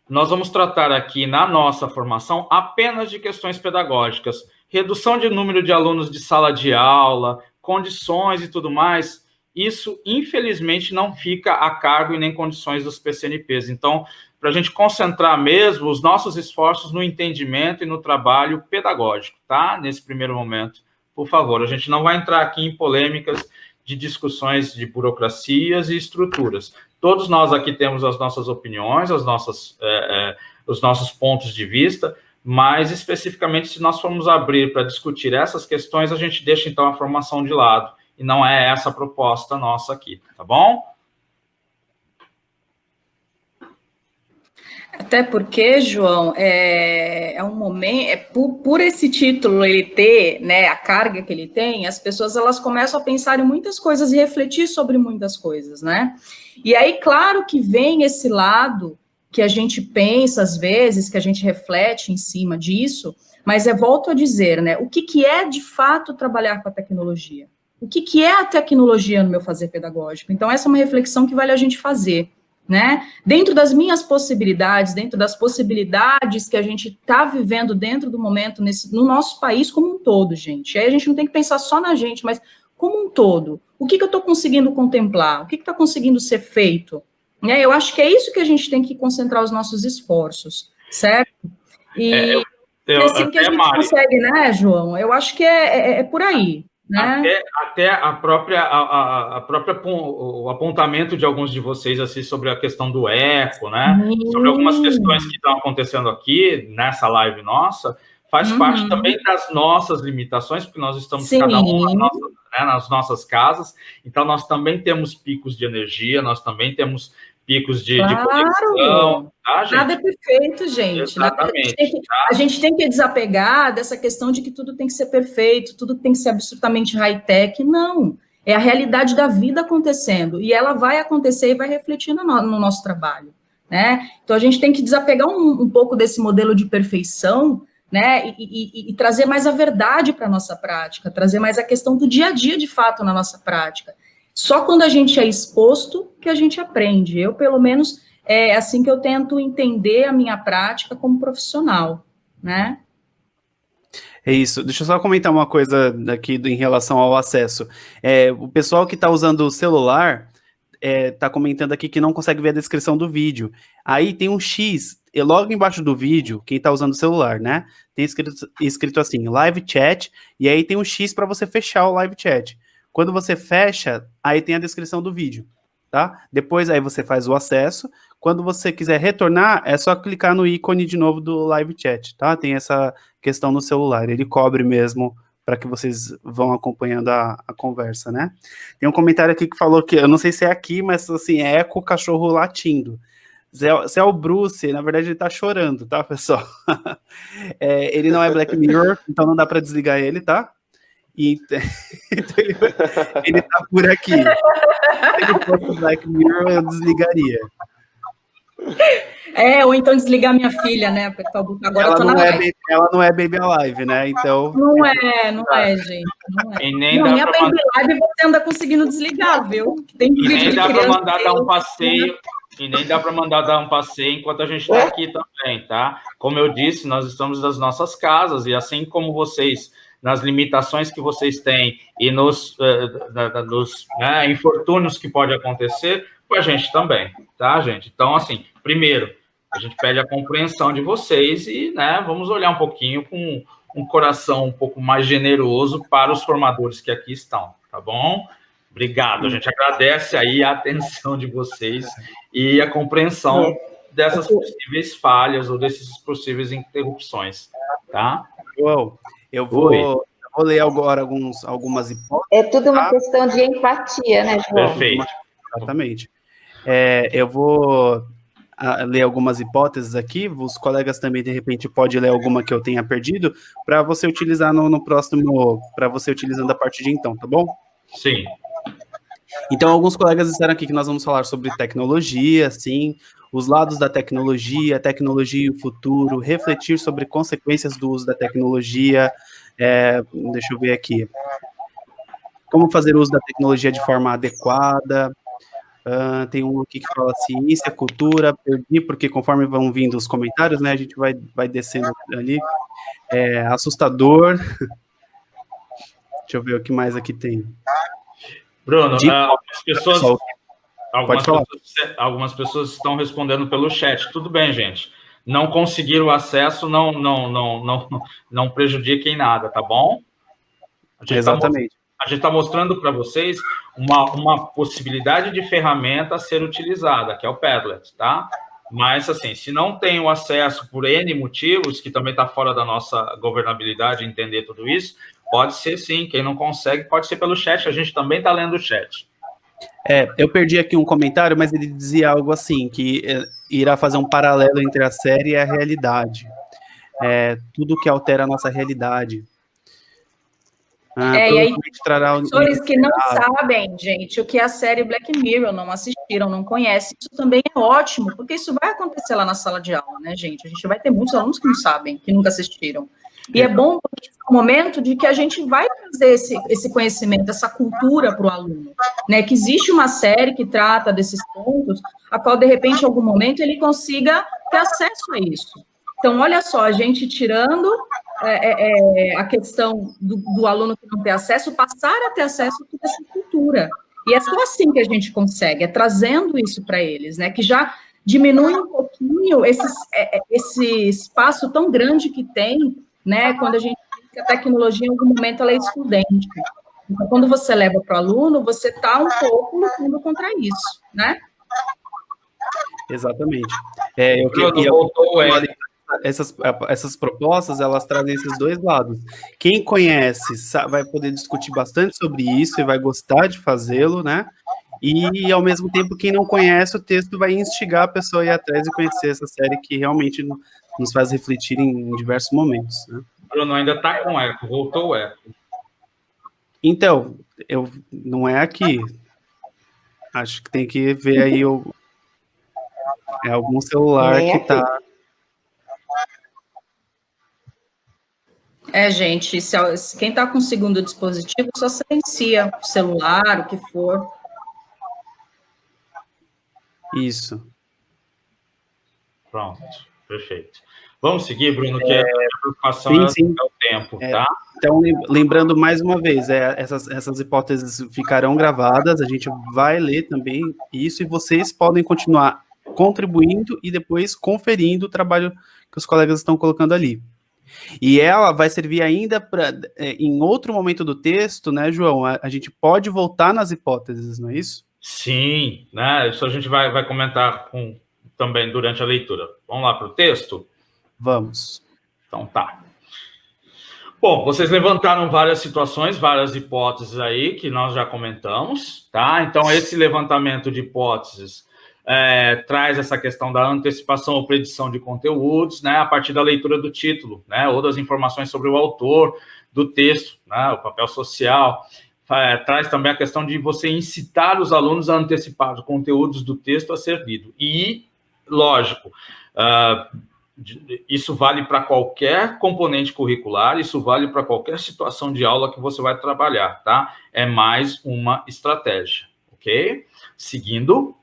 S2: nós vamos tratar aqui na nossa formação apenas de questões pedagógicas. Redução de número de alunos de sala de aula, condições e tudo mais, isso, infelizmente, não fica a cargo e nem condições dos PCNPs. Então, para a gente concentrar mesmo os nossos esforços no entendimento e no trabalho pedagógico, tá? Nesse primeiro momento, por favor. A gente não vai entrar aqui em polêmicas de discussões de burocracias e estruturas. Todos nós aqui temos as nossas opiniões, os nossos pontos de vista, mas, especificamente, se nós formos abrir para discutir essas questões, a gente deixa, então, a formação de lado, e não é essa a proposta nossa aqui, tá bom?
S5: Até porque, João, um momento, por esse título ele ter, né, a carga que ele tem, as pessoas elas começam a pensar em muitas coisas e refletir sobre muitas coisas, né? E aí, claro que vem esse lado que a gente pensa às vezes, que a gente reflete em cima disso, mas volto a dizer, né, o que é de fato trabalhar com a tecnologia? O que é a tecnologia no meu fazer pedagógico? Então, essa é uma reflexão que vale a gente fazer, né? Dentro das minhas possibilidades, dentro das possibilidades que a gente está vivendo dentro do momento, no nosso país como um todo, gente. Aí a gente não tem que pensar só na gente, mas como um todo. O que eu estou conseguindo contemplar? O que está conseguindo ser feito? Né? Eu acho que é isso que a gente tem que concentrar os nossos esforços, certo? E assim que a gente consegue, né, João? Eu acho que é por aí. Né?
S2: Até o apontamento de alguns de vocês assim, sobre a questão do eco, né? Sobre algumas questões que estão acontecendo aqui nessa live nossa, faz parte também das nossas limitações, porque nós estamos cada um nas nossas casas, então nós também temos picos de energia, nós também temos picos de conexão. Tá, gente?
S5: Nada é perfeito, gente.
S2: Exatamente.
S5: A gente tem que desapegar dessa questão de que tudo tem que ser perfeito, tudo tem que ser absolutamente high-tech. Não. É a realidade da vida acontecendo. E ela vai acontecer e vai refletir no nosso trabalho. Né? Então, a gente tem que desapegar um pouco desse modelo de perfeição, né? E trazer mais a verdade para a nossa prática, trazer mais a questão do dia a dia, de fato, na nossa prática. Só quando a gente é exposto que a gente aprende. Eu, pelo menos, é assim que eu tento entender a minha prática como profissional, né?
S4: É isso. Deixa eu só comentar uma coisa aqui em relação ao acesso. O pessoal que está usando o celular está comentando aqui que não consegue ver a descrição do vídeo. Aí tem um X, e logo embaixo do vídeo, quem está usando o celular, né? Tem escrito assim, live chat, e aí tem um X para você fechar o live chat. Quando você fecha, aí tem a descrição do vídeo, tá? Depois aí você faz o acesso. Quando você quiser retornar, é só clicar no ícone de novo do live chat, tá? Tem essa questão no celular, ele cobre mesmo para que vocês vão acompanhando a conversa, né? Tem um comentário aqui que falou que, eu não sei se é aqui, mas assim, é eco cachorro latindo. Se é o Bruce, na verdade ele tá chorando, tá, pessoal? Ele não é Black Mirror, então não dá para desligar ele, tá? Então, ele tá por aqui. Se ele fosse Black Mirror, eu desligaria.
S5: Ou então desligar minha filha, né? Agora
S4: ela não é Baby Alive, né? Então.
S5: Não é, gente. Não é.
S2: E nem dá pra
S5: Baby Alive você anda conseguindo desligar, viu?
S2: Tem e nem dá para mandar dar um passeio. E nem dá para mandar dar um passeio enquanto a gente está aqui também, tá? Como eu disse, nós estamos nas nossas casas, e assim como vocês, nas limitações que vocês têm e nos infortúnios que pode acontecer, com a gente também, tá, gente? Então, assim, primeiro, a gente pede a compreensão de vocês e, né, vamos olhar um pouquinho com um coração um pouco mais generoso para os formadores que aqui estão, tá bom? Obrigado, a gente agradece aí a atenção de vocês e a compreensão dessas possíveis falhas ou dessas possíveis interrupções, tá?
S4: Uou, eu vou Vou ler agora algumas hipóteses.
S3: É tudo uma questão de empatia, né, João?
S2: Perfeito.
S4: Exatamente. Eu vou ler algumas hipóteses aqui, os colegas também, de repente, podem ler alguma que eu tenha perdido, para você utilizar no próximo, para você utilizando a partir de então, tá bom?
S2: Sim.
S4: Então, alguns colegas disseram aqui que nós vamos falar sobre tecnologia, sim, os lados da tecnologia, a tecnologia e o futuro, refletir sobre consequências do uso da tecnologia, deixa eu ver aqui, como fazer uso da tecnologia de forma adequada. Tem um aqui que fala ciência, cultura, perdi, porque conforme vão vindo os comentários, né, a gente vai descendo ali. Assustador. Deixa eu ver o que mais aqui tem.
S2: Bruno, algumas
S4: pode falar.
S2: pessoas estão respondendo pelo chat. Tudo bem, gente. Não conseguiram acesso, não prejudiquem nada, tá bom?
S4: Exatamente.
S2: A gente está mostrando para vocês uma possibilidade de ferramenta a ser utilizada, que é o Padlet, tá? Mas, assim, se não tem o acesso por N motivos, que também está fora da nossa governabilidade entender tudo isso, pode ser sim. Quem não consegue, pode ser pelo chat. A gente também está lendo o chat.
S4: Eu perdi aqui um comentário, mas ele dizia algo assim, que irá fazer um paralelo entre a série e a realidade. Tudo que altera a nossa realidade.
S5: E aí, professores que não sabem, gente, o que é a série Black Mirror, não assistiram, não conhecem, isso também é ótimo, porque isso vai acontecer lá na sala de aula, né, gente? A gente vai ter muitos alunos que não sabem, que nunca assistiram. E é bom porque é um momento de que a gente vai trazer esse conhecimento, essa cultura para o aluno, né? Que existe uma série que trata desses pontos, a qual, de repente, em algum momento, ele consiga ter acesso a isso. Então, olha só, a gente tirando a questão do aluno que não tem acesso, passar a ter acesso a toda essa cultura. E é só assim que a gente consegue, trazendo isso para eles, né? Que já diminui um pouquinho esse espaço tão grande que tem, né? Quando a gente diz que a tecnologia, em algum momento, ela é excludente. Então, quando você leva para o aluno, você está um pouco lutando contra isso, né?
S4: Exatamente. Essas propostas, elas trazem esses dois lados. Quem conhece vai poder discutir bastante sobre isso e vai gostar de fazê-lo, né? E, ao mesmo tempo, quem não conhece o texto vai instigar a pessoa a ir atrás e conhecer essa série que realmente nos faz refletir em diversos momentos, né?
S2: Bruno, ainda está com eco, voltou o eco.
S4: Então, não é aqui. Acho que tem que ver aí algum celular que está...
S5: Gente, quem está com o segundo dispositivo só silencia o celular, o que for.
S4: Isso.
S2: Pronto, perfeito. Vamos seguir, Bruno, que a preocupação é o tempo, tá?
S4: Então, lembrando mais uma vez, essas hipóteses ficarão gravadas, a gente vai ler também isso, e vocês podem continuar contribuindo e depois conferindo o trabalho que os colegas estão colocando ali. E ela vai servir ainda em outro momento do texto, né, João? A gente pode voltar nas hipóteses, não é isso?
S2: Sim, né? Isso a gente vai comentar também durante a leitura. Vamos lá para o texto?
S4: Vamos.
S2: Então tá. Bom, vocês levantaram várias situações, várias hipóteses aí que nós já comentamos, tá? Então, esse levantamento de hipóteses traz essa questão da antecipação ou predição de conteúdos, né, a partir da leitura do título, né, ou das informações sobre o autor do texto, né, o papel social. Traz também a questão de você incitar os alunos a antecipar os conteúdos do texto a ser lido. E, lógico, isso vale para qualquer componente curricular, isso vale para qualquer situação de aula que você vai trabalhar, tá? É mais uma estratégia, ok? Seguindo.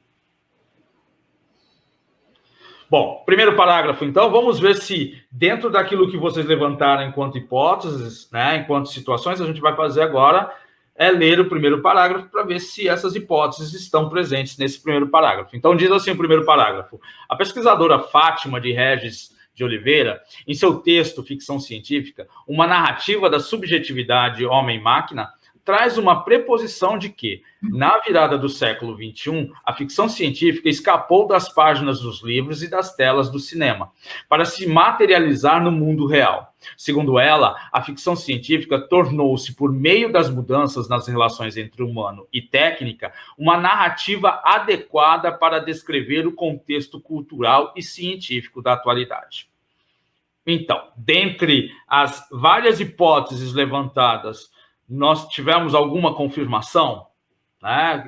S2: Bom, primeiro parágrafo, então, vamos ver se dentro daquilo que vocês levantaram enquanto hipóteses, né, enquanto situações, a gente vai fazer agora ler o primeiro parágrafo para ver se essas hipóteses estão presentes nesse primeiro parágrafo. Então, diz assim o primeiro parágrafo. A pesquisadora Fátima de Regis de Oliveira, em seu texto Ficção Científica, uma narrativa da subjetividade homem-máquina, traz uma preposição de que, na virada do século XXI, a ficção científica escapou das páginas dos livros e das telas do cinema, para se materializar no mundo real. Segundo ela, a ficção científica tornou-se, por meio das mudanças nas relações entre humano e técnica, uma narrativa adequada para descrever o contexto cultural e científico da atualidade. Então, dentre as várias hipóteses levantadas, nós tivemos alguma confirmação? Né?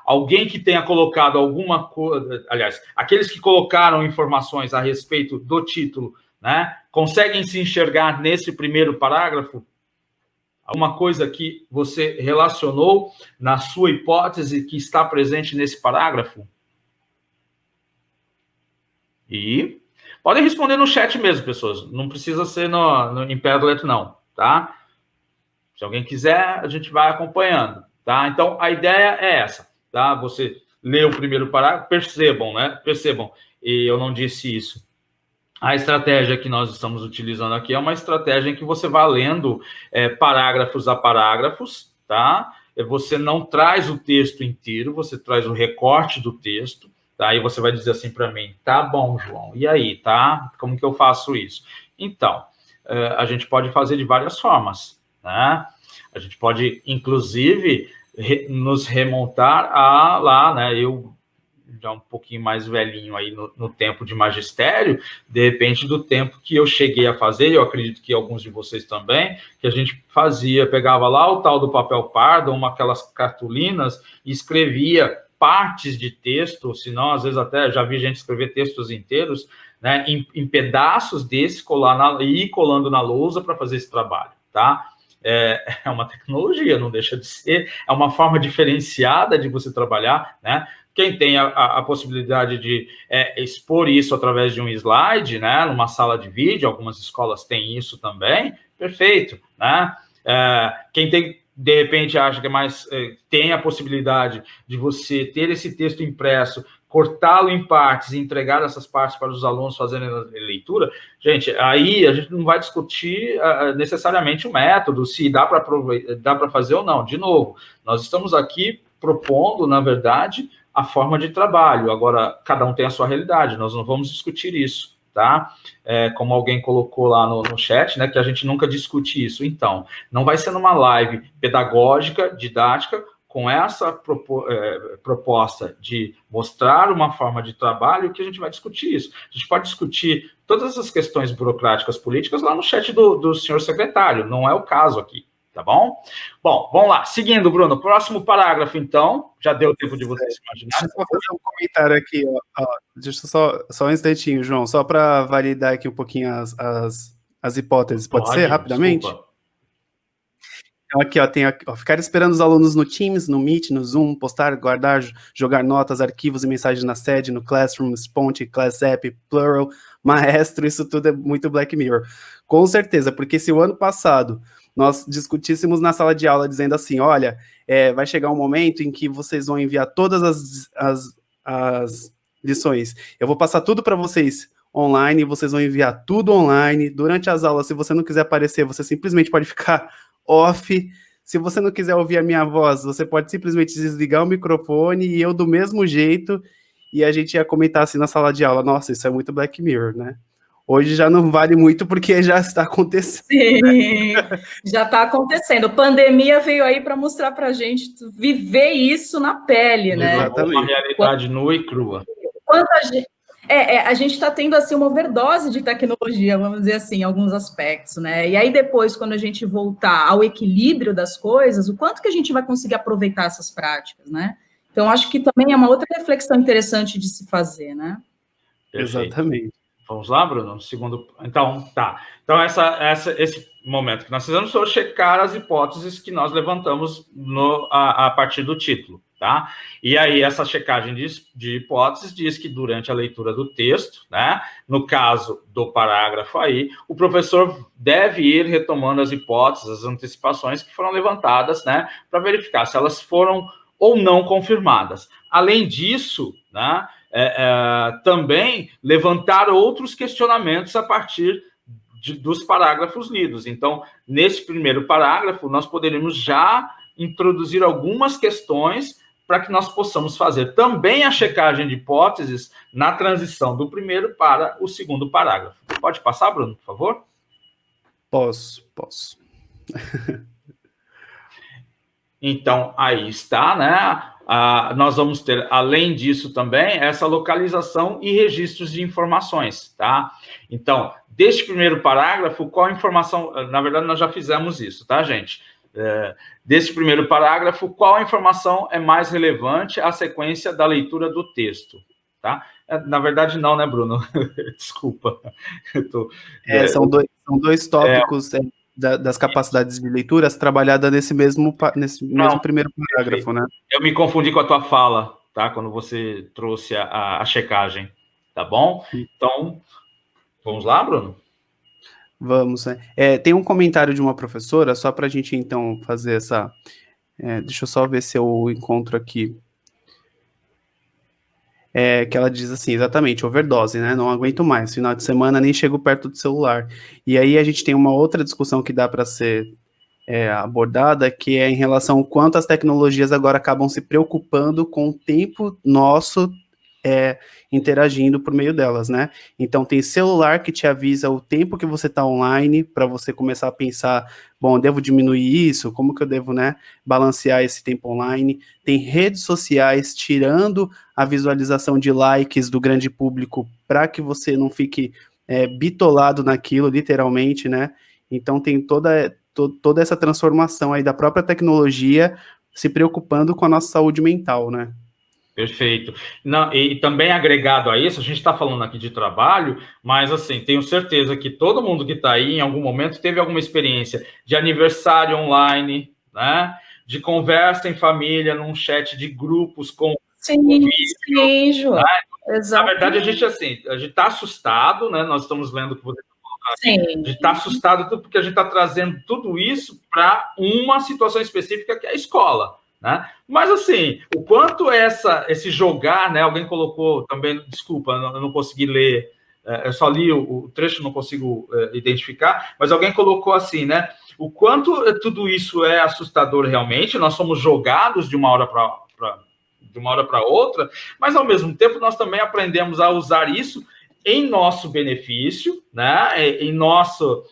S2: Alguém que tenha colocado alguma coisa... Aliás, aqueles que colocaram informações a respeito do título, né, conseguem se enxergar nesse primeiro parágrafo? Alguma coisa que você relacionou na sua hipótese que está presente nesse parágrafo? E podem responder no chat mesmo, pessoas. Não precisa ser em Padlet, não, tá? Se alguém quiser, a gente vai acompanhando, tá? Então, a ideia é essa, tá? Você lê o primeiro parágrafo, percebam, né? Percebam, e eu não disse isso. A estratégia que nós estamos utilizando aqui é uma estratégia em que você vai lendo parágrafos a parágrafos, tá? Você não traz o texto inteiro, você traz o recorte do texto, tá? Aí você vai dizer assim para mim, tá bom, João, e aí, tá? Como que eu faço isso? Então, a gente pode fazer de várias formas, né? A gente pode, inclusive, nos remontar a lá, né? Eu já um pouquinho mais velhinho aí no tempo de magistério, de repente do tempo que eu cheguei a fazer, eu acredito que alguns de vocês também, que a gente pegava lá o tal do papel pardo, aquelas cartolinas, e escrevia partes de texto, senão às vezes até já vi gente escrever textos inteiros, né, em pedaços desse, e ir colando na lousa para fazer esse trabalho, tá? É uma tecnologia, não deixa de ser, é uma forma diferenciada de você trabalhar, né? Quem tem a possibilidade de expor isso através de um slide, né, numa sala de vídeo, algumas escolas têm isso também, perfeito, né? Quem tem, de repente, acha que tem a possibilidade de você ter esse texto impresso, cortá-lo em partes e entregar essas partes para os alunos fazerem a leitura, gente, aí a gente não vai discutir necessariamente o método, se dá para fazer ou não. De novo, nós estamos aqui propondo, na verdade, a forma de trabalho. Agora, cada um tem a sua realidade, nós não vamos discutir isso, tá? Como alguém colocou lá no chat, né, que a gente nunca discute isso. Então, não vai ser numa live pedagógica, didática, com essa proposta de mostrar uma forma de trabalho que a gente vai discutir isso. A gente pode discutir todas essas questões burocráticas políticas lá no chat do senhor secretário, não é o caso aqui, tá bom? Bom, vamos lá. Seguindo, Bruno, próximo parágrafo, então. Já deu tempo de vocês imaginarem.
S4: Deixa eu só fazer um comentário aqui, ó. Deixa só um instantinho, João, só para validar aqui um pouquinho as hipóteses. Pode ser, rapidamente?
S2: Desculpa.
S4: Então, aqui, ó, ficar esperando os alunos no Teams, no Meet, no Zoom, postar, guardar, jogar notas, arquivos e mensagens na sede, no Classroom, Sponte, Class App, Plural, Maestro, isso tudo é muito Black Mirror. Com certeza, porque se o ano passado nós discutíssemos na sala de aula dizendo assim, olha, vai chegar um momento em que vocês vão enviar todas as lições, eu vou passar tudo para vocês online, vocês vão enviar tudo online, durante as aulas, se você não quiser aparecer, você simplesmente pode ficar off. Se você não quiser ouvir a minha voz, você pode simplesmente desligar o microfone e eu do mesmo jeito, e a gente ia comentar assim na sala de aula, nossa, isso é muito Black Mirror, né? Hoje já não vale muito porque já está acontecendo.
S5: Sim, já está acontecendo. Pandemia veio aí para mostrar para a gente viver isso na pele, né?
S2: Exatamente. Uma realidade nua e crua.
S5: Quanta gente... a gente está tendo assim uma overdose de tecnologia, vamos dizer assim, em alguns aspectos, né? E aí depois, quando a gente voltar ao equilíbrio das coisas, o quanto que a gente vai conseguir aproveitar essas práticas, né? Então, acho que também é uma outra reflexão interessante de se fazer, né?
S2: Perfeito.
S4: Exatamente.
S2: Vamos lá, Bruno? Segundo... Então, tá. Então, esse momento que nós fizemos foi checar as hipóteses que nós levantamos a partir do título, tá? E aí, essa checagem de hipóteses diz que durante a leitura do texto, né, no caso do parágrafo aí, o professor deve ir retomando as hipóteses, as antecipações que foram levantadas, né, para verificar se elas foram ou não confirmadas. Além disso, né, também levantar outros questionamentos a partir dos parágrafos lidos. Então, nesse primeiro parágrafo, nós poderíamos já introduzir algumas questões para que nós possamos fazer também a checagem de hipóteses na transição do primeiro para o segundo parágrafo. Pode passar, Bruno, por favor?
S4: Posso.
S2: Então, aí está, né? Nós vamos ter, além disso também, essa localização e registros de informações, tá? Então, deste primeiro parágrafo, qual a informação... Na verdade, nós já fizemos isso, tá, gente? Deste primeiro parágrafo, qual a informação é mais relevante à sequência da leitura do texto, tá? Na verdade, não, né, Bruno? Desculpa.
S4: São dois tópicos das capacidades de leituras trabalhada nesse mesmo primeiro parágrafo, né?
S2: Eu me confundi com a tua fala, tá? Quando você trouxe a checagem, tá bom? Então, vamos lá, Bruno?
S4: Vamos, tem um comentário de uma professora, só para a gente, então, fazer essa... deixa eu só ver se eu encontro aqui. Que ela diz assim, exatamente, overdose, né? Não aguento mais, final de semana nem chego perto do celular. E aí a gente tem uma outra discussão que dá para ser abordada, que é em relação ao quanto as tecnologias agora acabam se preocupando com o tempo nosso interagindo por meio delas, né? Então tem celular que te avisa o tempo que você está online, para você começar a pensar, bom, devo diminuir isso? Como que eu devo, né, balancear esse tempo online? Tem redes sociais tirando a visualização de likes do grande público para que você não fique bitolado naquilo, literalmente, né? Então tem toda essa transformação aí da própria tecnologia se preocupando com a nossa saúde mental, né?
S2: Perfeito. Não, e também agregado a isso, a gente está falando aqui de trabalho, mas assim, tenho certeza que todo mundo que está aí, em algum momento, teve alguma experiência de aniversário online, né? De conversa em família, num chat de grupos com...
S5: Sim, João.
S2: Né? Na verdade, a gente está assustado, né? Nós estamos lendo o que você está colocando aqui. A gente está assustado porque a gente está trazendo tudo isso para uma situação específica que é a escola. Né? Mas, assim, o quanto esse jogar, né? Alguém colocou também, desculpa, eu não consegui ler, eu só li o trecho, não consigo identificar, mas alguém colocou assim, né? O quanto tudo isso é assustador realmente, nós somos jogados de uma hora para outra, mas, ao mesmo tempo, nós também aprendemos a usar isso em nosso benefício, né? Em nossas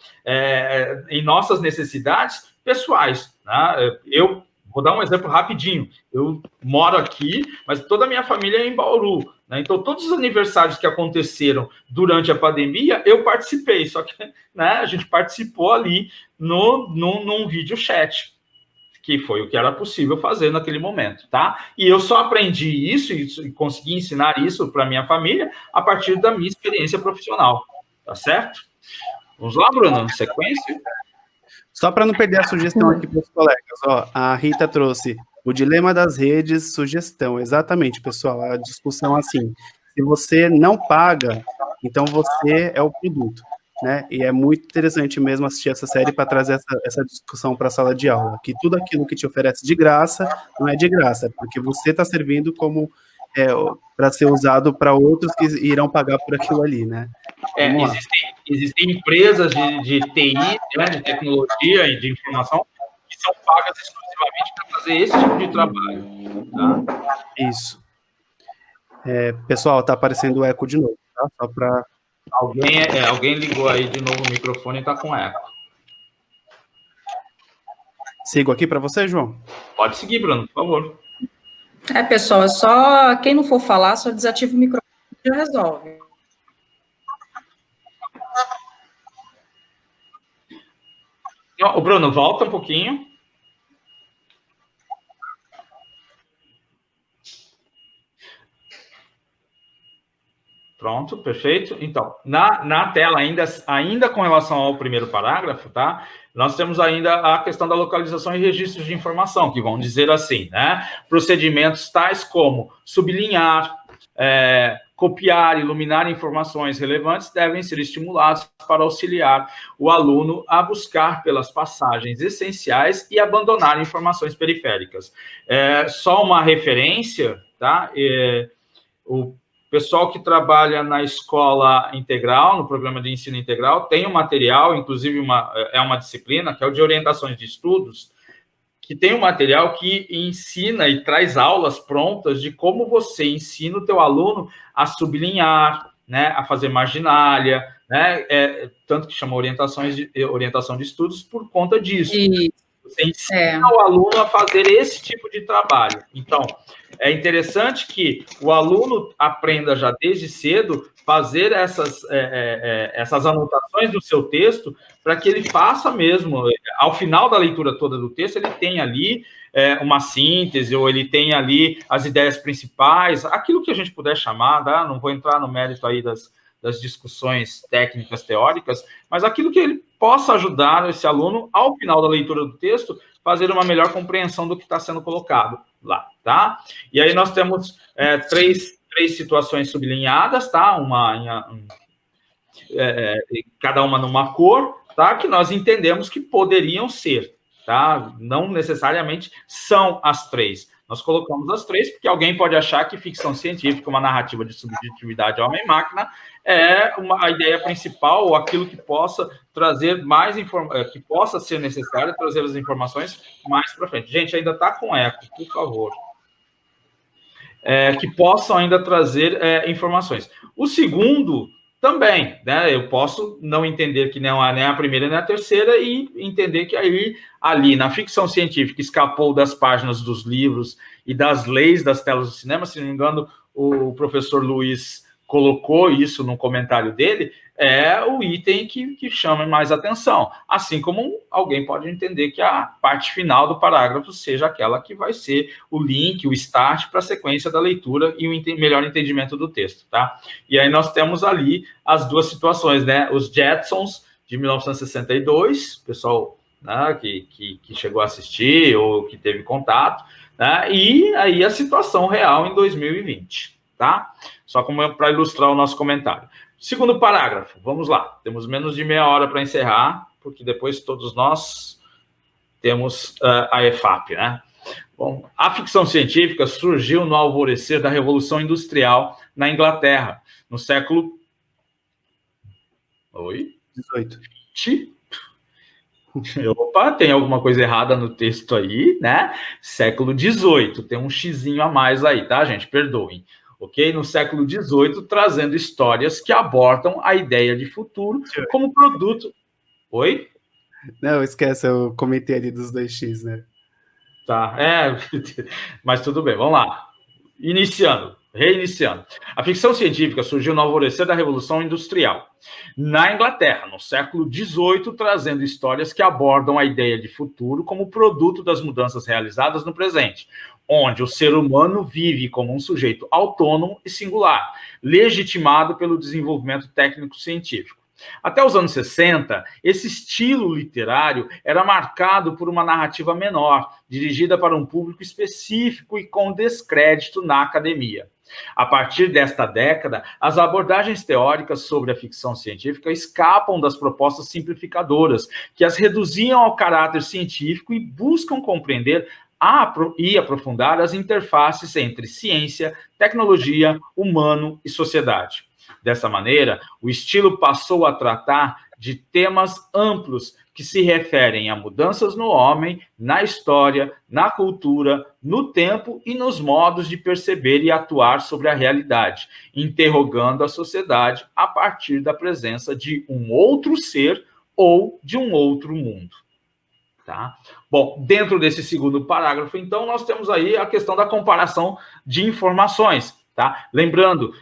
S2: necessidades pessoais. Né? Vou dar um exemplo rapidinho. Eu moro aqui, mas toda a minha família é em Bauru. Né? Então, todos os aniversários que aconteceram durante a pandemia, eu participei. Só que, né, a gente participou ali num vídeo chat, que foi o que era possível fazer naquele momento, tá? E eu só aprendi isso e consegui ensinar isso para minha família a partir da minha experiência profissional. Tá certo? Vamos lá, Bruno, sequência?
S4: Só para não perder a sugestão aqui para os colegas, ó, a Rita trouxe o dilema das redes, sugestão, exatamente, pessoal, a discussão assim, se você não paga, então você é o produto, né, e é muito interessante mesmo assistir essa série para trazer essa discussão para a sala de aula, que tudo aquilo que te oferece de graça, não é de graça, porque você está servindo como para ser usado para outros que irão pagar por aquilo ali, né.
S2: Existem empresas de TI, né, de tecnologia e de informação que são pagas exclusivamente para fazer esse tipo de trabalho. Tá?
S4: Isso. Pessoal, está aparecendo o eco de novo, tá? Só para...
S2: Alguém ligou aí de novo o microfone e está com eco.
S4: Sigo aqui para você, João?
S2: Pode seguir, Bruno, por favor.
S5: Pessoal, é só quem não for falar, só desativa o microfone e já resolve.
S2: O Bruno, volta um pouquinho. Pronto, perfeito. Então, na tela, ainda com relação ao primeiro parágrafo, tá? Nós temos ainda a questão da localização e registros de informação, que vão dizer assim, né? Procedimentos tais como sublinhar, copiar, iluminar informações relevantes devem ser estimulados para auxiliar o aluno a buscar pelas passagens essenciais e abandonar informações periféricas. Só uma referência, tá? O pessoal que trabalha na escola integral, no programa de ensino integral, tem um material, inclusive é uma disciplina, que é o de orientações de estudos, que tem um material que ensina e traz aulas prontas de como você ensina o teu aluno a sublinhar, né, a fazer marginalia, né, tanto que chama orientação de estudos por conta disso.
S5: E,
S2: você ensina o aluno a fazer esse tipo de trabalho. Então, é interessante que o aluno aprenda já desde cedo fazer essas anotações do seu texto para que ele faça mesmo, ao final da leitura toda do texto, ele tem ali uma síntese, ou ele tem ali as ideias principais, aquilo que a gente puder chamar, tá? Não vou entrar no mérito aí das discussões técnicas, teóricas, mas aquilo que ele possa ajudar esse aluno, ao final da leitura do texto, fazer uma melhor compreensão do que está sendo colocado lá, tá? E aí nós temos três situações sublinhadas, tá? Cada uma numa cor, tá? Que nós entendemos que poderiam ser, tá? Não necessariamente são as três. Nós colocamos as três porque alguém pode achar que ficção científica, uma narrativa de subjetividade homem-máquina, é a ideia principal, ou aquilo que possa trazer mais informações, que possa ser necessário trazer as informações mais para frente. Gente, ainda está com eco, por favor. Que possam ainda trazer informações. O segundo também, né? Eu posso não entender que nem a primeira nem a terceira e entender que ali na ficção científica escapou das páginas dos livros e das leis das telas do cinema. Se não me engano, o professor Luiz colocou isso no comentário dele, o item que chama mais atenção. Assim como alguém pode entender que a parte final do parágrafo seja aquela que vai ser o link, o start para a sequência da leitura e o melhor entendimento do texto, tá? E aí nós temos ali as duas situações, né? Os Jetsons, de 1962, pessoal, né, que chegou a assistir ou que teve contato, né? E aí a situação real em 2020, tá? Só como para ilustrar o nosso comentário. Segundo parágrafo, vamos lá. Temos menos de meia hora para encerrar, porque depois todos nós temos a EFAP, né? Bom, a ficção científica surgiu no alvorecer da Revolução Industrial na Inglaterra, no século... Oi?
S4: 18.
S2: Opa, tem alguma coisa errada no texto aí, né? Século XVIII, tem um xizinho a mais aí, tá, gente? Perdoem. Ok? No século XVIII, trazendo histórias que abordam a ideia de futuro como produto... Oi?
S4: Não, esquece, eu comentei ali dos 2x, né?
S2: Tá, mas tudo bem, vamos lá. Reiniciando. A ficção científica surgiu no alvorecer da Revolução Industrial, na Inglaterra, no século XVIII, trazendo histórias que abordam a ideia de futuro como produto das mudanças realizadas no presente, onde o ser humano vive como um sujeito autônomo e singular, legitimado pelo desenvolvimento técnico-científico. Até os anos 60, esse estilo literário era marcado por uma narrativa menor, dirigida para um público específico e com descrédito na academia. A partir desta década, as abordagens teóricas sobre a ficção científica escapam das propostas simplificadoras, que as reduziam ao caráter científico e buscam compreender e aprofundar as interfaces entre ciência, tecnologia, humano e sociedade. Dessa maneira, o estilo passou a tratar de temas amplos que se referem a mudanças no homem, na história, na cultura, no tempo e nos modos de perceber e atuar sobre a realidade, interrogando a sociedade a partir da presença de um outro ser ou de um outro mundo. Tá? Bom, dentro desse segundo parágrafo, então, nós temos aí a questão da comparação de informações. Tá? Lembrando,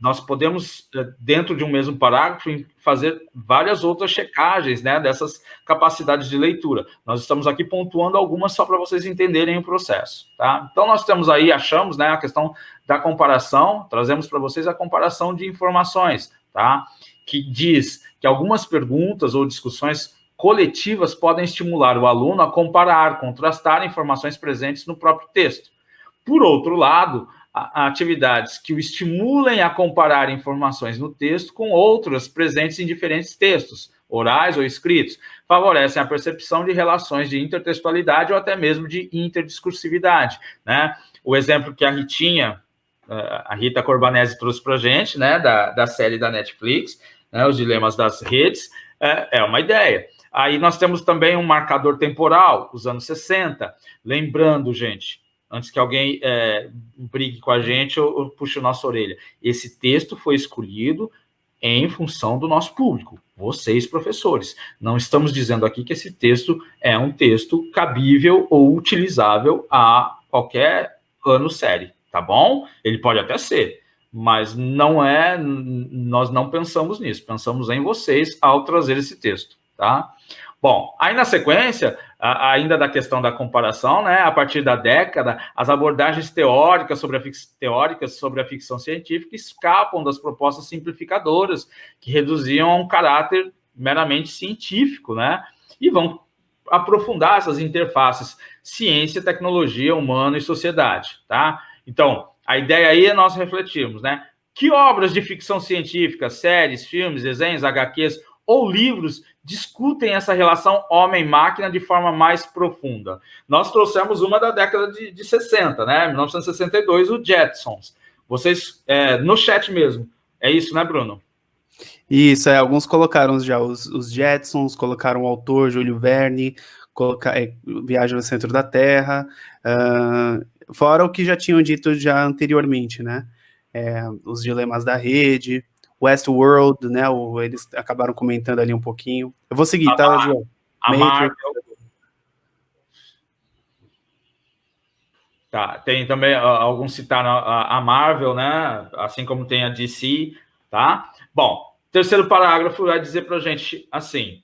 S2: nós podemos, dentro de um mesmo parágrafo, fazer várias outras checagens, né, dessas capacidades de leitura. Nós estamos aqui pontuando algumas só para vocês entenderem o processo. Tá? Então, nós temos aí, achamos, né, a questão da comparação, trazemos para vocês a comparação de informações, tá? Que diz que algumas perguntas ou discussões coletivas podem estimular o aluno a comparar, contrastar informações presentes no próprio texto. Por outro lado, atividades que o estimulem a comparar informações no texto com outras presentes em diferentes textos, orais ou escritos, favorecem a percepção de relações de intertextualidade ou até mesmo de interdiscursividade, né? O exemplo que a Rita Corbanesi trouxe para a gente, né, da série da Netflix, né, Os Dilemas das Redes, é uma ideia. Aí nós temos também um marcador temporal, os anos 60. Lembrando, gente, antes que alguém brigue com a gente ou puxe a nossa orelha, esse texto foi escolhido em função do nosso público, vocês, professores. Não estamos dizendo aqui que esse texto é um texto cabível ou utilizável a qualquer ano série, tá bom? Ele pode até ser, mas não é, nós não pensamos nisso, pensamos em vocês ao trazer esse texto, tá? Bom, aí na sequência, ainda da questão da comparação, né, a partir da década, as abordagens teóricas sobre a ficção científica escapam das propostas simplificadoras que reduziam a um caráter meramente científico, né, e vão aprofundar essas interfaces ciência, tecnologia, humano e sociedade, tá? Então, a ideia aí é nós refletirmos, né, que obras de ficção científica, séries, filmes, desenhos, HQs ou livros discutem essa relação homem-máquina de forma mais profunda. Nós trouxemos uma da década de 60, né? 1962, o Jetsons. Vocês, no chat mesmo, é isso, né, Bruno?
S4: Isso, alguns colocaram já os Jetsons, colocaram o autor Júlio Verne, Viagem ao Centro da Terra, fora o que já tinham dito já anteriormente, né? Os Dilemas da Rede, Westworld, né? Eles acabaram comentando ali um pouquinho. Eu vou seguir, tá, João?
S2: A Marvel. Tá, tem também, alguns citaram a Marvel, né? Assim como tem a DC, tá? Bom, terceiro parágrafo vai dizer pra gente assim: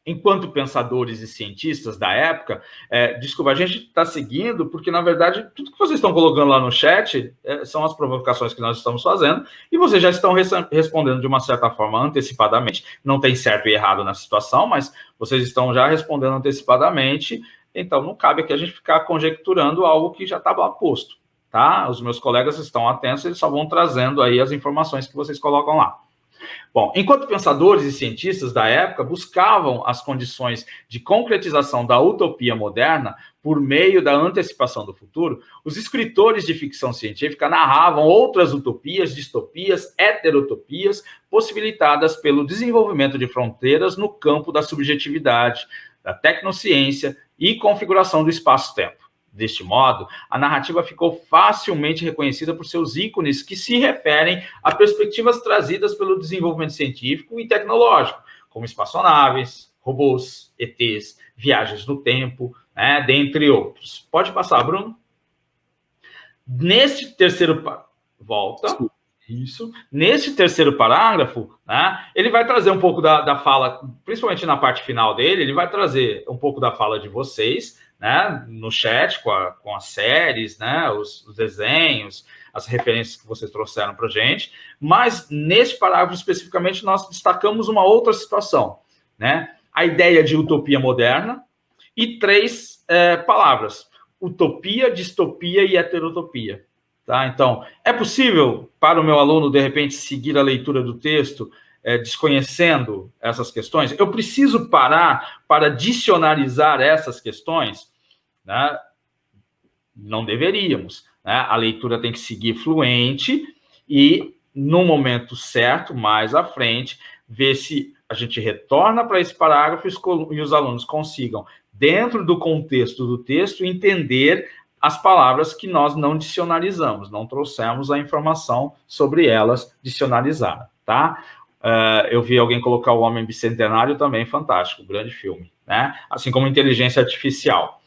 S2: enquanto pensadores e cientistas da época, desculpa, a gente está seguindo, porque, na verdade, tudo que vocês estão colocando lá no chat são as provocações que nós estamos fazendo, e vocês já estão respondendo de uma certa forma antecipadamente. Não tem certo e errado na situação, mas vocês estão já respondendo antecipadamente, então não cabe aqui a gente ficar conjecturando algo que já estava posto, tá? Os meus colegas estão atentos, eles só vão trazendo aí as informações que vocês colocam lá. Bom, enquanto pensadores e cientistas da época buscavam as condições de concretização da utopia moderna por meio da antecipação do futuro, os escritores de ficção científica narravam outras utopias, distopias, heterotopias, possibilitadas pelo desenvolvimento de fronteiras no campo da subjetividade, da tecnociência e configuração do espaço-tempo. Deste modo, a narrativa ficou facilmente reconhecida por seus ícones que se referem a perspectivas trazidas pelo desenvolvimento científico e tecnológico, como espaçonaves, robôs, ETs, viagens no tempo, né, dentre outros. Pode passar, Bruno? Neste terceiro... Volta. Isso. Neste terceiro parágrafo, né, ele vai trazer um pouco da fala, principalmente na parte final dele, ele vai trazer um pouco da fala de vocês, né, no chat, com as séries, né, os desenhos, as referências que vocês trouxeram para a gente, mas nesse parágrafo especificamente nós destacamos uma outra situação, né, a ideia de utopia moderna e 3 palavras: utopia, distopia e heterotopia. Tá? Então, é possível para o meu aluno, de repente, seguir a leitura do texto desconhecendo essas questões? Eu preciso parar para dicionarizar essas questões? Né? Não deveríamos. Né? A leitura tem que seguir fluente e, no momento certo, mais à frente, ver se a gente retorna para esse parágrafo e os alunos consigam, dentro do contexto do texto, entender as palavras que nós não dicionarizamos, não trouxemos a informação sobre elas dicionarizada, tá? Eu vi alguém colocar O Homem Bicentenário também, fantástico, grande filme, né? Assim como Inteligência Artificial.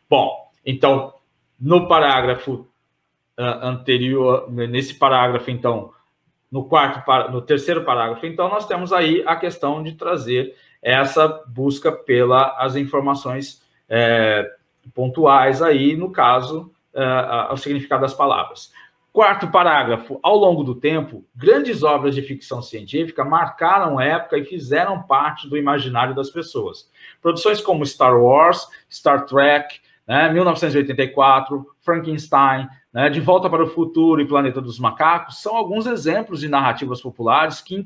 S2: Bom, então, no parágrafo anterior, nesse parágrafo, então, no terceiro parágrafo, então, nós temos aí a questão de trazer essa busca pelas informações pontuais aí, no caso, o significado das palavras. Quarto parágrafo: ao longo do tempo, grandes obras de ficção científica marcaram época e fizeram parte do imaginário das pessoas. Produções como Star Wars, Star Trek, né, 1984, Frankenstein, né, De Volta para o Futuro e Planeta dos Macacos são alguns exemplos de narrativas populares que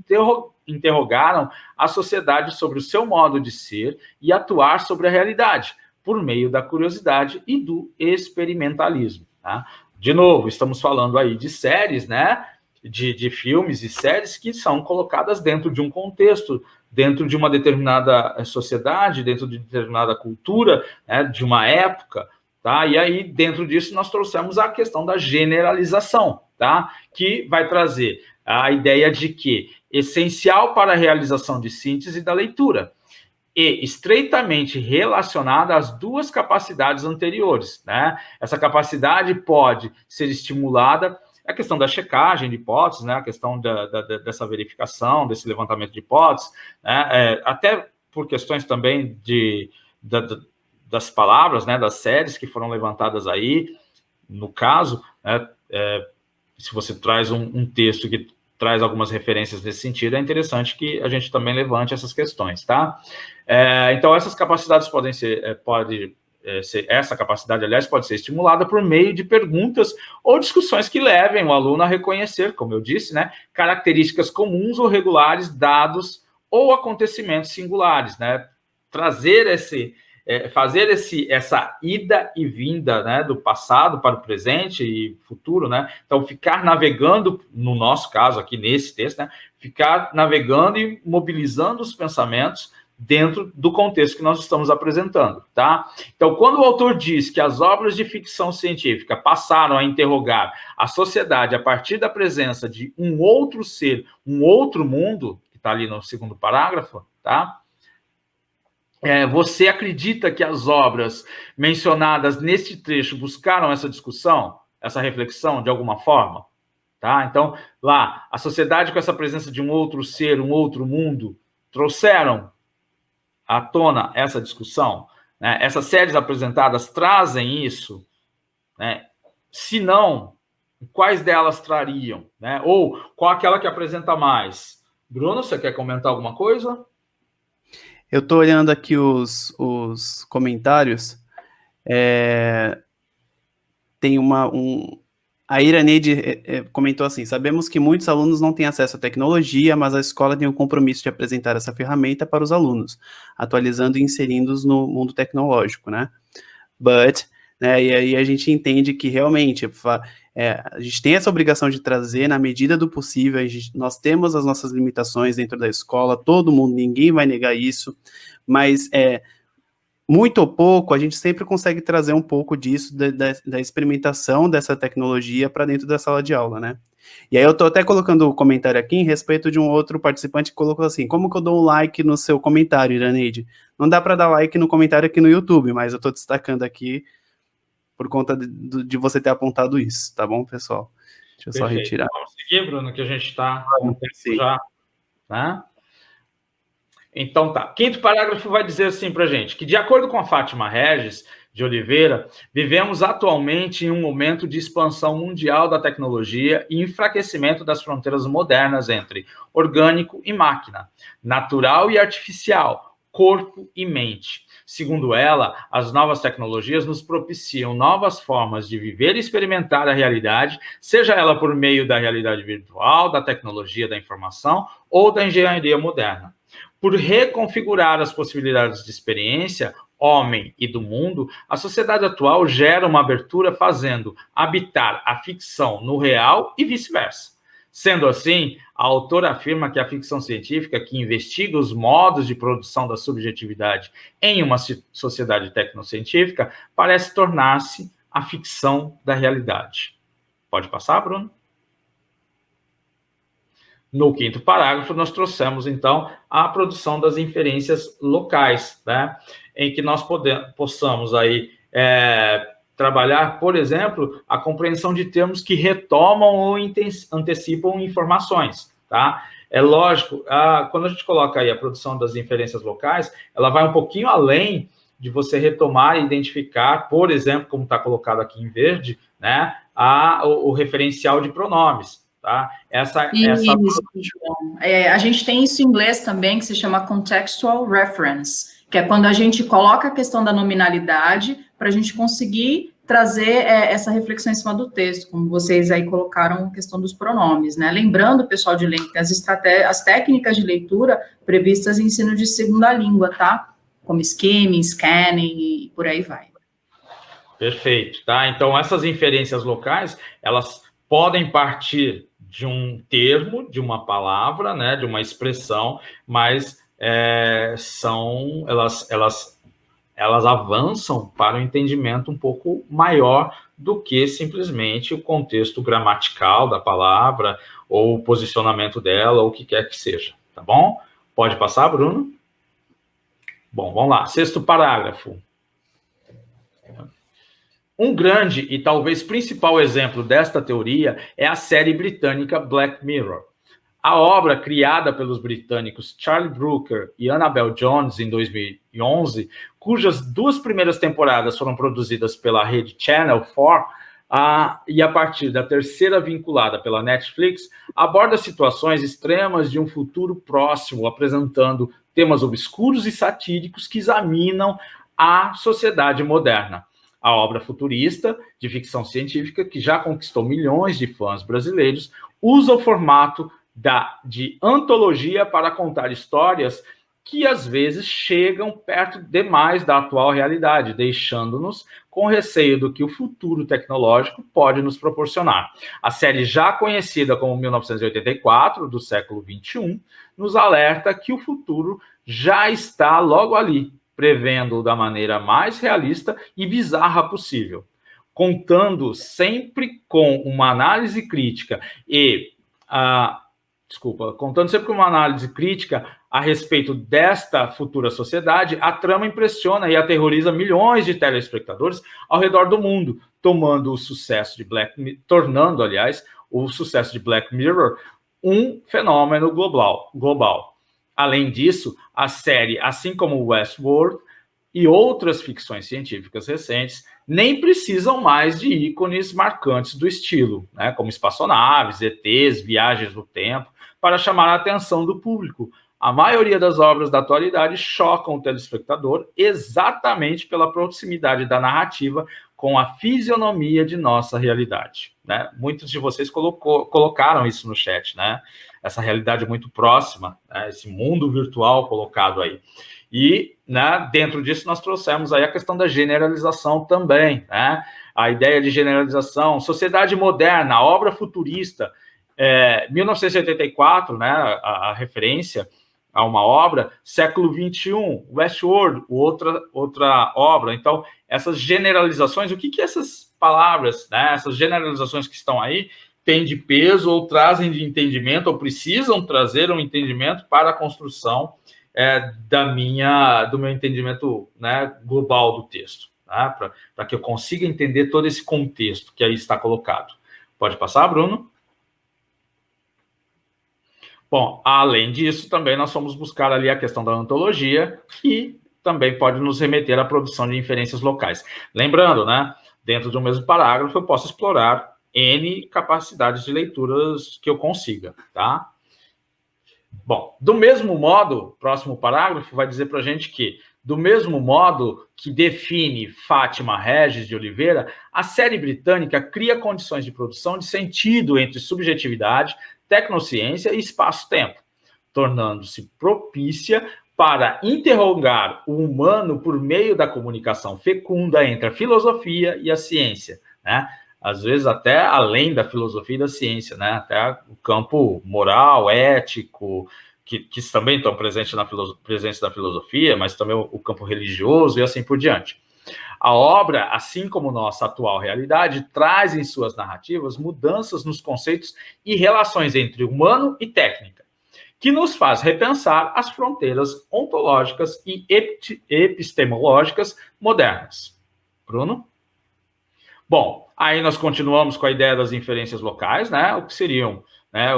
S2: interrogaram a sociedade sobre o seu modo de ser e atuar sobre a realidade, por meio da curiosidade e do experimentalismo. Tá? De novo, estamos falando aí de séries, né? De filmes e séries que são colocadas dentro de um contexto dentro de uma determinada sociedade, dentro de determinada cultura, né, de uma época, tá? E aí, dentro disso, nós trouxemos a questão da generalização, tá? Que vai trazer a ideia de que essencial para a realização de síntese da leitura e estreitamente relacionada às duas capacidades anteriores, né? Essa capacidade pode ser estimulada, a questão da checagem de hipóteses, né? A questão dessa verificação, desse levantamento de hipóteses, né? Até por questões também das palavras, né? Das séries que foram levantadas aí, no caso, né? Se você traz um texto que traz algumas referências nesse sentido, é interessante que a gente também levante essas questões, tá? Então, essas capacidades essa capacidade, aliás, pode ser estimulada por meio de perguntas ou discussões que levem o aluno a reconhecer, como eu disse, né, características comuns ou regulares, dados ou acontecimentos singulares, né? Fazer essa ida e vinda, né, do passado para o presente e futuro, né? Então, ficar navegando, no nosso caso aqui nesse texto, né, ficar navegando e mobilizando os pensamentos dentro do contexto que nós estamos apresentando, tá? Então, quando o autor diz que as obras de ficção científica passaram a interrogar a sociedade a partir da presença de um outro ser, um outro mundo, que está ali no segundo parágrafo, tá? Você acredita que as obras mencionadas neste trecho buscaram essa discussão, essa reflexão, de alguma forma? Tá? Então, lá, a sociedade com essa presença de um outro ser, um outro mundo, trouxeram à tona essa discussão? Né? Essas séries apresentadas trazem isso? Né? Se não, quais delas trariam? Né? Ou qual aquela que apresenta mais? Bruno, você quer comentar alguma coisa?
S4: Eu estou olhando aqui os comentários. Tem a Iraneide comentou assim: sabemos que muitos alunos não têm acesso à tecnologia, mas a escola tem o compromisso de apresentar essa ferramenta para os alunos, atualizando e inserindo-os no mundo tecnológico, né? But, né, e aí a gente entende que realmente a gente tem essa obrigação de trazer na medida do possível. Nós temos as nossas limitações dentro da escola, todo mundo, ninguém vai negar isso, mas muito ou pouco, a gente sempre consegue trazer um pouco disso, da experimentação dessa tecnologia para dentro da sala de aula, né? E aí eu estou até colocando o comentário aqui em respeito de um outro participante que colocou assim: como que eu dou um like no seu comentário, Iraneide? Não dá para dar like no comentário aqui no YouTube, mas eu estou destacando aqui por conta de você ter apontado isso, tá bom, pessoal? Deixa eu só retirar.
S2: Vamos seguir, Bruno, que a gente está com o tempo já, né? Então tá. Quinto parágrafo vai dizer assim para a gente, que de acordo com a Fátima Regis de Oliveira, vivemos atualmente em um momento de expansão mundial da tecnologia e enfraquecimento das fronteiras modernas entre orgânico e máquina, natural e artificial, corpo e mente. Segundo ela, as novas tecnologias nos propiciam novas formas de viver e experimentar a realidade, seja ela por meio da realidade virtual, da tecnologia da informação ou da engenharia moderna. Por reconfigurar as possibilidades de experiência, homem e do mundo, a sociedade atual gera uma abertura fazendo habitar a ficção no real e vice-versa. Sendo assim, a autora afirma que a ficção científica, que investiga os modos de produção da subjetividade em uma sociedade tecnocientífica, parece tornar-se a ficção da realidade. Pode passar, Bruno? No quinto parágrafo, nós trouxemos, então, a produção das inferências locais, né? Em que nós possamos aí trabalhar, por exemplo, a compreensão de termos que retomam ou antecipam informações, tá? É lógico, quando a gente coloca aí a produção das inferências locais, ela vai um pouquinho além de você retomar e identificar, por exemplo, como está colocado aqui em verde, né, o referencial de pronomes. Tá?
S5: A gente tem isso em inglês também, que se chama contextual reference, que é quando a gente coloca a questão da nominalidade para a gente conseguir trazer essa reflexão em cima do texto, como vocês aí colocaram a questão dos pronomes, né? Lembrando, pessoal de elenco, que as técnicas de leitura previstas em ensino de segunda língua, tá? Como skimming, scanning e por aí vai.
S2: Perfeito, tá? Então, essas inferências locais, elas podem partir de um termo, de uma palavra, né, de uma expressão, mas elas avançam para um entendimento um pouco maior do que simplesmente o contexto gramatical da palavra, ou o posicionamento dela, ou o que quer que seja, tá bom? Pode passar, Bruno? Bom, vamos lá. 6º parágrafo. Um grande e talvez principal exemplo desta teoria é a série britânica Black Mirror. A obra, criada pelos britânicos Charlie Brooker e Annabel Jones em 2011, cujas 2 primeiras temporadas foram produzidas pela rede Channel 4, e a partir da 3ª vinculada pela Netflix, aborda situações extremas de um futuro próximo, apresentando temas obscuros e satíricos que examinam a sociedade moderna. A obra futurista de ficção científica, que já conquistou milhões de fãs brasileiros, usa o formato de antologia para contar histórias que às vezes chegam perto demais da atual realidade, deixando-nos com receio do que o futuro tecnológico pode nos proporcionar. A série, já conhecida como 1984, do século XXI, nos alerta que o futuro já está logo ali, prevendo-o da maneira mais realista e bizarra possível, contando sempre com uma análise crítica a respeito desta futura sociedade. A trama impressiona e aterroriza milhões de telespectadores ao redor do mundo, tornando o sucesso de Black Mirror um fenômeno global. Além disso, a série, assim como Westworld e outras ficções científicas recentes, nem precisam mais de ícones marcantes do estilo, né, como espaçonaves, ETs, viagens no tempo, para chamar a atenção do público. A maioria das obras da atualidade chocam o telespectador exatamente pela proximidade da narrativa com a fisionomia de nossa realidade, né? Muitos de vocês colocaram isso no chat, né? Essa realidade muito próxima, né? Esse mundo virtual colocado aí. E, né, dentro disso nós trouxemos aí a questão da generalização também, né? A ideia de generalização, sociedade moderna, a obra futurista, 1984, né, a referência a uma obra, século XXI, Westworld, outra obra. Então, essas generalizações, o que essas palavras, né, essas generalizações que estão aí, têm de peso ou trazem de entendimento, ou precisam trazer um entendimento para a construção do meu entendimento, né, global do texto, tá? Para que eu consiga entender todo esse contexto que aí está colocado. Pode passar, Bruno? Bom, além disso, também nós fomos buscar ali a questão da ontologia, que também pode nos remeter à produção de inferências locais. Lembrando, né, dentro de um mesmo parágrafo, eu posso explorar N capacidades de leituras que eu consiga, tá? Bom, do mesmo modo, o próximo parágrafo vai dizer para a gente que, do mesmo modo que define Fátima Regis de Oliveira, a série britânica cria condições de produção de sentido entre subjetividade, tecnociência e espaço-tempo, tornando-se propícia para interrogar o humano por meio da comunicação fecunda entre a filosofia e a ciência, né? Às vezes até além da filosofia e da ciência, né? Até o campo moral, ético, que também estão presentes na filosofia, mas também o campo religioso e assim por diante. A obra, assim como nossa atual realidade, traz em suas narrativas mudanças nos conceitos e relações entre humano e técnica, que nos faz repensar as fronteiras ontológicas e epistemológicas modernas. Bruno? Bom, aí nós continuamos com a ideia das inferências locais, né? O que seriam, né?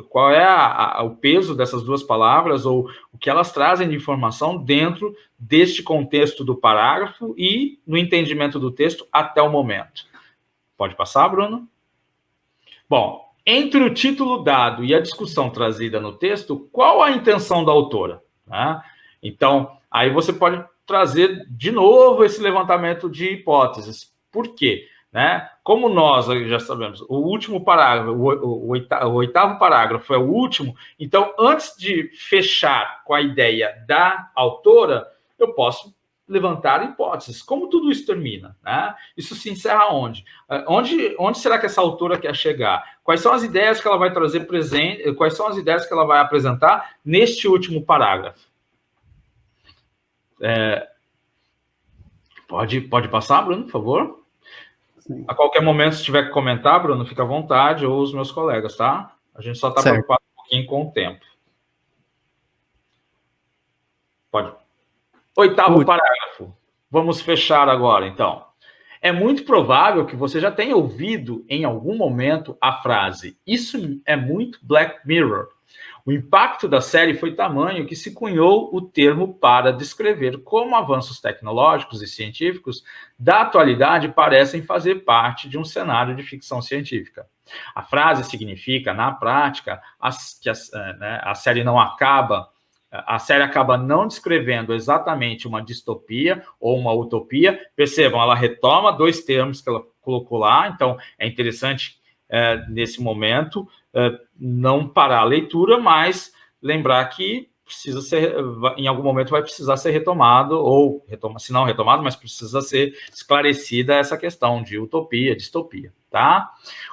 S2: Qual é o peso dessas duas palavras, ou o que elas trazem de informação dentro deste contexto do parágrafo e no entendimento do texto até o momento. Pode passar, Bruno? Bom, entre o título dado e a discussão trazida no texto, qual a intenção da autora? Né? Então, aí você pode trazer de novo esse levantamento de hipóteses. Por quê? Né? Como nós já sabemos, o último parágrafo, o oitavo parágrafo é o último, então, antes de fechar com a ideia da autora, eu posso levantar hipóteses. Como tudo isso termina? Né? Isso se encerra onde? Onde será que essa autora quer chegar? Quais são as ideias que ela vai trazer presente? Quais são as ideias que ela vai apresentar neste último parágrafo? Pode passar, Bruno, por favor? Sim. A qualquer momento, se tiver que comentar, Bruno, fica à vontade, ou os meus colegas, tá? A gente só está preocupado um pouquinho com o tempo. Pode. Oitavo parágrafo. Vamos fechar agora, então. É muito provável que você já tenha ouvido em algum momento a frase: isso é muito Black Mirror. O impacto da série foi tamanho que se cunhou o termo para descrever como avanços tecnológicos e científicos da atualidade parecem fazer parte de um cenário de ficção científica. A frase significa, na prática, que a série não acaba. A série acaba não descrevendo exatamente uma distopia ou uma utopia. Percebam, ela retoma dois termos que ela colocou lá, então é interessante, nesse momento, não parar a leitura, mas lembrar que precisa ser, em algum momento vai precisar ser retomado, ou, se não retomado, mas precisa ser esclarecida essa questão de utopia, distopia, tá?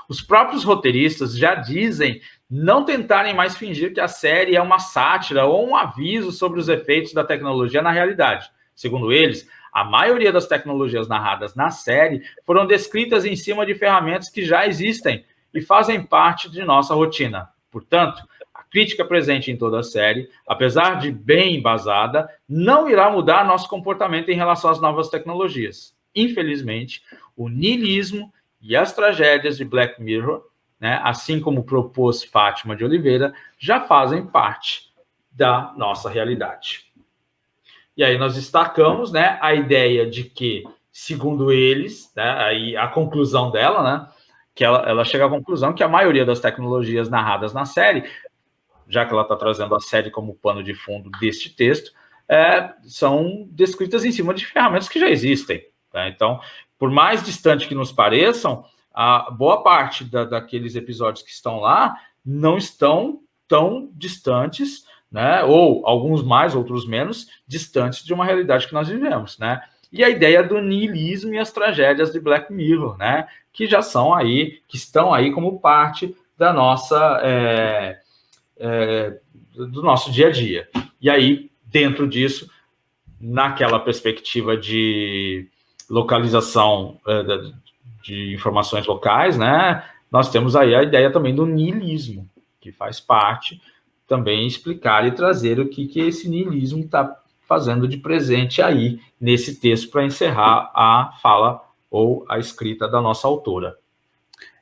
S2: Os próprios roteiristas já dizem não tentarem mais fingir que a série é uma sátira ou um aviso sobre os efeitos da tecnologia na realidade. Segundo eles, a maioria das tecnologias narradas na série foram descritas em cima de ferramentas que já existem e fazem parte de nossa rotina. Portanto, a crítica presente em toda a série, apesar de bem embasada, não irá mudar nosso comportamento em relação às novas tecnologias. Infelizmente, o niilismo e as tragédias de Black Mirror, né, assim como propôs Fátima de Oliveira, já fazem parte da nossa realidade. E aí nós destacamos, né, a ideia de que, segundo eles, né, aí a conclusão dela, né, que ela chega à conclusão que a maioria das tecnologias narradas na série, já que ela está trazendo a série como pano de fundo deste texto, são descritas em cima de ferramentas que já existem. Tá? Então, por mais distante que nos pareçam, a boa parte daqueles episódios que estão lá não estão tão distantes, né, ou alguns mais, outros menos, distantes de uma realidade que nós vivemos, né? E a ideia do niilismo e as tragédias de Black Mirror, né, que já são aí, que estão aí como parte da nossa, do nosso dia a dia. E aí, dentro disso, naquela perspectiva de localização de informações locais, né, nós temos aí a ideia também do niilismo, que faz parte também explicar e trazer o que esse niilismo está fazendo de presente aí nesse texto para encerrar a fala ou a escrita da nossa autora.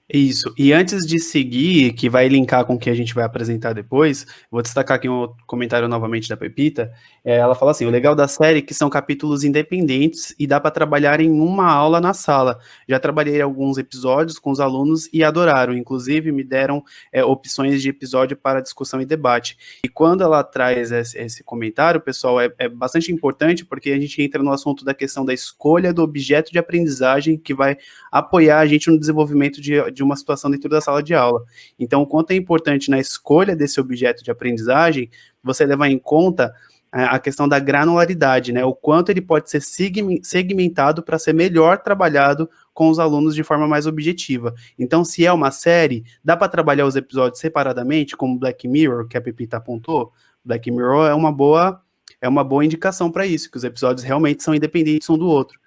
S4: Isso, e antes de seguir, que vai linkar com o que a gente vai apresentar depois, vou destacar aqui um comentário novamente da Pepita. Ela fala assim: o legal da série é que são capítulos independentes e dá para trabalhar em uma aula na sala. Já trabalhei alguns episódios com os alunos e adoraram, inclusive me deram opções de episódio para discussão e debate. E quando ela traz esse comentário, pessoal, é bastante importante, porque a gente entra no assunto da questão da escolha do objeto de aprendizagem que vai apoiar a gente no desenvolvimento de uma situação dentro da sala de aula. Então, o quanto é importante na escolha desse objeto de aprendizagem, você levar em conta a questão da granularidade, né? O quanto ele pode ser segmentado para ser melhor trabalhado com os alunos de forma mais objetiva. Então, se é uma série, dá para trabalhar os episódios separadamente, como Black Mirror, que a Pepita apontou. Black Mirror é uma boa indicação para isso, que os episódios realmente são independentes um do outro.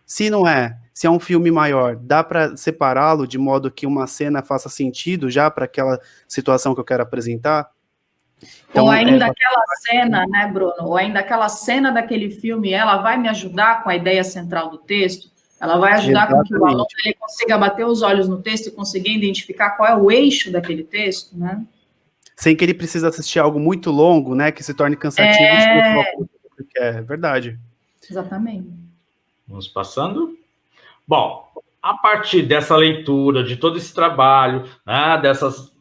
S4: Se não é, se é um filme maior, dá para separá-lo de modo que uma cena faça sentido já para aquela situação que eu quero apresentar?
S5: Então, ou ainda aquela cena, né, Bruno? Ou ainda aquela cena daquele filme, ela vai me ajudar com a ideia central do texto? Ela vai ajudar com que o aluno ele consiga bater os olhos no texto e conseguir identificar qual é o eixo daquele texto, né?
S4: Sem que ele precise assistir algo muito longo, né, que se torne cansativo. É verdade.
S5: Exatamente.
S2: Vamos passando. Bom, a partir dessa leitura, de todo esse trabalho, né, dessas...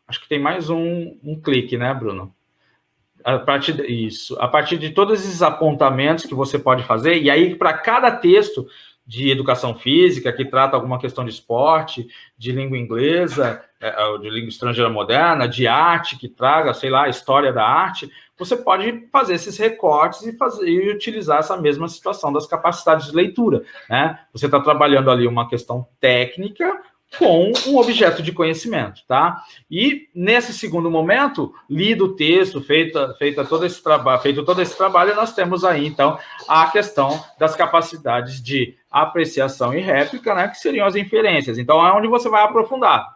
S2: acho que tem mais um clique, né, Bruno? A partir de todos esses apontamentos que você pode fazer, e aí para cada texto de educação física, que trata alguma questão de esporte, de língua inglesa, de língua estrangeira moderna, de arte, que traga, sei lá, a história da arte, você pode fazer esses recortes e utilizar essa mesma situação das capacidades de leitura, né? Você está trabalhando ali uma questão técnica com um objeto de conhecimento, tá? E nesse segundo momento, lido o texto, feito todo esse trabalho, nós temos aí, então, a questão das capacidades de apreciação e réplica, né, que seriam as inferências. Então, é onde você vai aprofundar.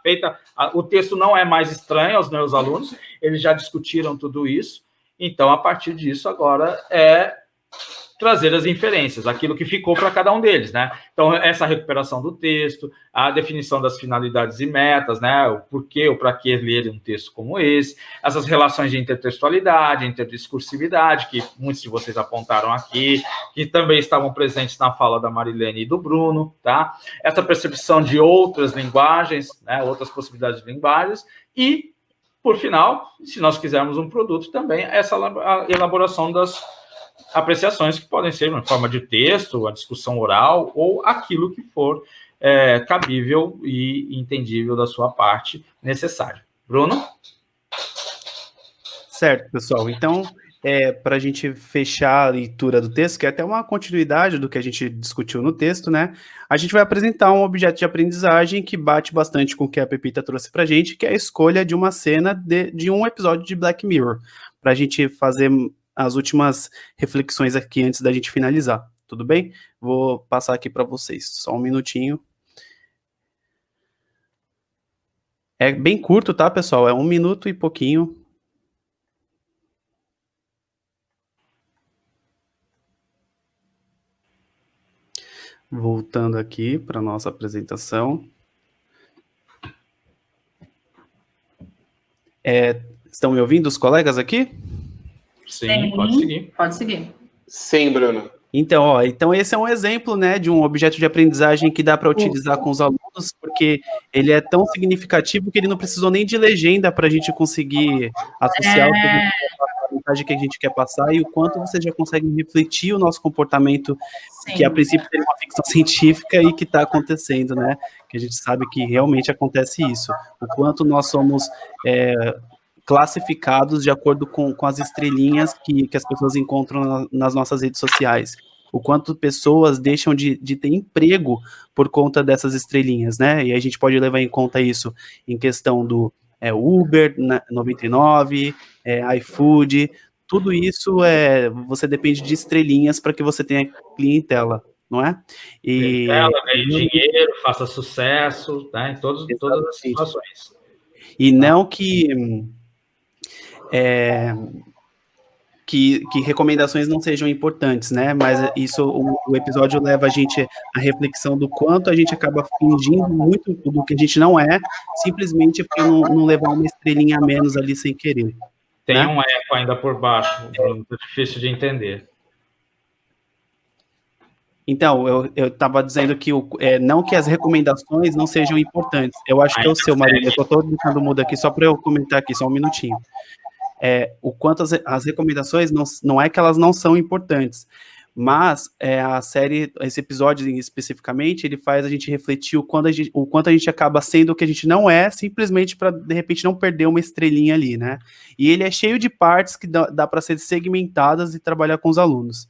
S2: O texto não é mais estranho aos meus alunos, eles já discutiram tudo isso, então, a partir disso, agora é trazer as inferências, aquilo que ficou para cada um deles, né? Então, essa recuperação do texto, a definição das finalidades e metas, né? O porquê, o para que ler um texto como esse, essas relações de intertextualidade, interdiscursividade, que muitos de vocês apontaram aqui, que também estavam presentes na fala da Marilene e do Bruno, tá? Essa percepção de outras linguagens, né? Outras possibilidades de linguagens, e, por final, se nós quisermos um produto também, essa elaboração das apreciações que podem ser em forma de texto, a discussão oral ou aquilo que for cabível e entendível da sua parte necessário. Bruno?
S4: Certo, pessoal. Então, para a gente fechar a leitura do texto, que é até uma continuidade do que a gente discutiu no texto, né? A gente vai apresentar um objeto de aprendizagem que bate bastante com o que a Pepita trouxe para a gente, que é a escolha de uma cena de um episódio de Black Mirror, para a gente fazer as últimas reflexões aqui antes da gente finalizar, tudo bem? Vou passar aqui para vocês, só um minutinho. É bem curto, tá, pessoal? É 1 minuto e pouquinho. Voltando aqui para a nossa apresentação. Estão me ouvindo os colegas aqui?
S2: Sim, pode seguir.
S5: Pode seguir.
S1: Sim, Bruno.
S4: Então esse é um exemplo, né, de um objeto de aprendizagem que dá para utilizar com os alunos, porque ele é tão significativo que ele não precisou nem de legenda para a gente conseguir associar a mensagem que a gente quer passar e o quanto você já consegue refletir o nosso comportamento,
S5: Sim.
S4: que a princípio é uma ficção científica e que está acontecendo, né? Que a gente sabe que realmente acontece isso. O quanto nós somos classificados de acordo com as estrelinhas que as pessoas encontram nas nossas redes sociais. O quanto pessoas deixam de ter emprego por conta dessas estrelinhas, né? E a gente pode levar em conta isso em questão do Uber, 99, iFood, tudo isso você depende de estrelinhas para que você tenha clientela, não é?
S2: Ganhe dinheiro, faça sucesso, tá? Em todas as situações.
S4: E não que recomendações não sejam importantes, né? Mas o episódio leva a gente à reflexão do quanto a gente acaba fingindo muito do que a gente não é, simplesmente para não levar uma estrelinha a menos ali sem querer.
S2: Tem, né?
S4: Um
S2: eco ainda por baixo, Bruno, é difícil de entender.
S4: Então, eu estava dizendo que não que as recomendações não sejam importantes. Eu acho que é o seu, Marília. Eu estou deixando mudo aqui só para eu comentar aqui, só um minutinho. O quanto as recomendações não é que elas não são importantes, mas a série, esse episódio especificamente, ele faz a gente refletir o quanto a gente acaba sendo o que a gente não é, simplesmente para, de repente, não perder uma estrelinha ali, né? E ele é cheio de partes que dá para ser segmentadas e trabalhar com os alunos.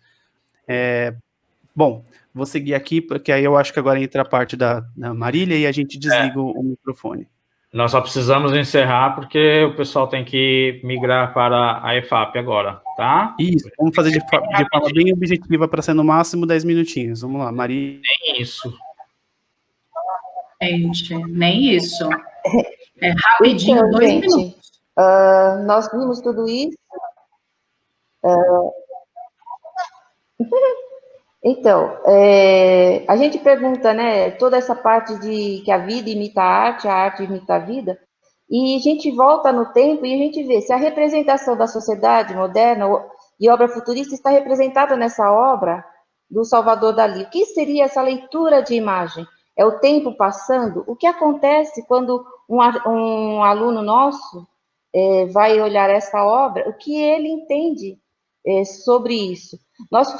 S4: Bom, vou seguir aqui, porque aí eu acho que agora entra a parte da Marília e a gente desliga o microfone.
S2: Nós só precisamos encerrar porque o pessoal tem que migrar para a EFAP agora, tá?
S4: Isso, vamos fazer de forma bem objetiva para ser no máximo 10 minutinhos. Vamos lá, Marília.
S2: Nem isso.
S5: Gente, nem isso. Rapidinho, então, 2 minutos.
S3: Nós vimos tudo isso. Então, a gente pergunta, né, toda essa parte de que a vida imita a arte imita a vida, e a gente volta no tempo e a gente vê se a representação da sociedade moderna e obra futurista está representada nessa obra do Salvador Dalí. O que seria essa leitura de imagem? É o tempo passando? O que acontece quando um aluno nosso vai olhar essa obra? O que ele entende sobre isso? Nós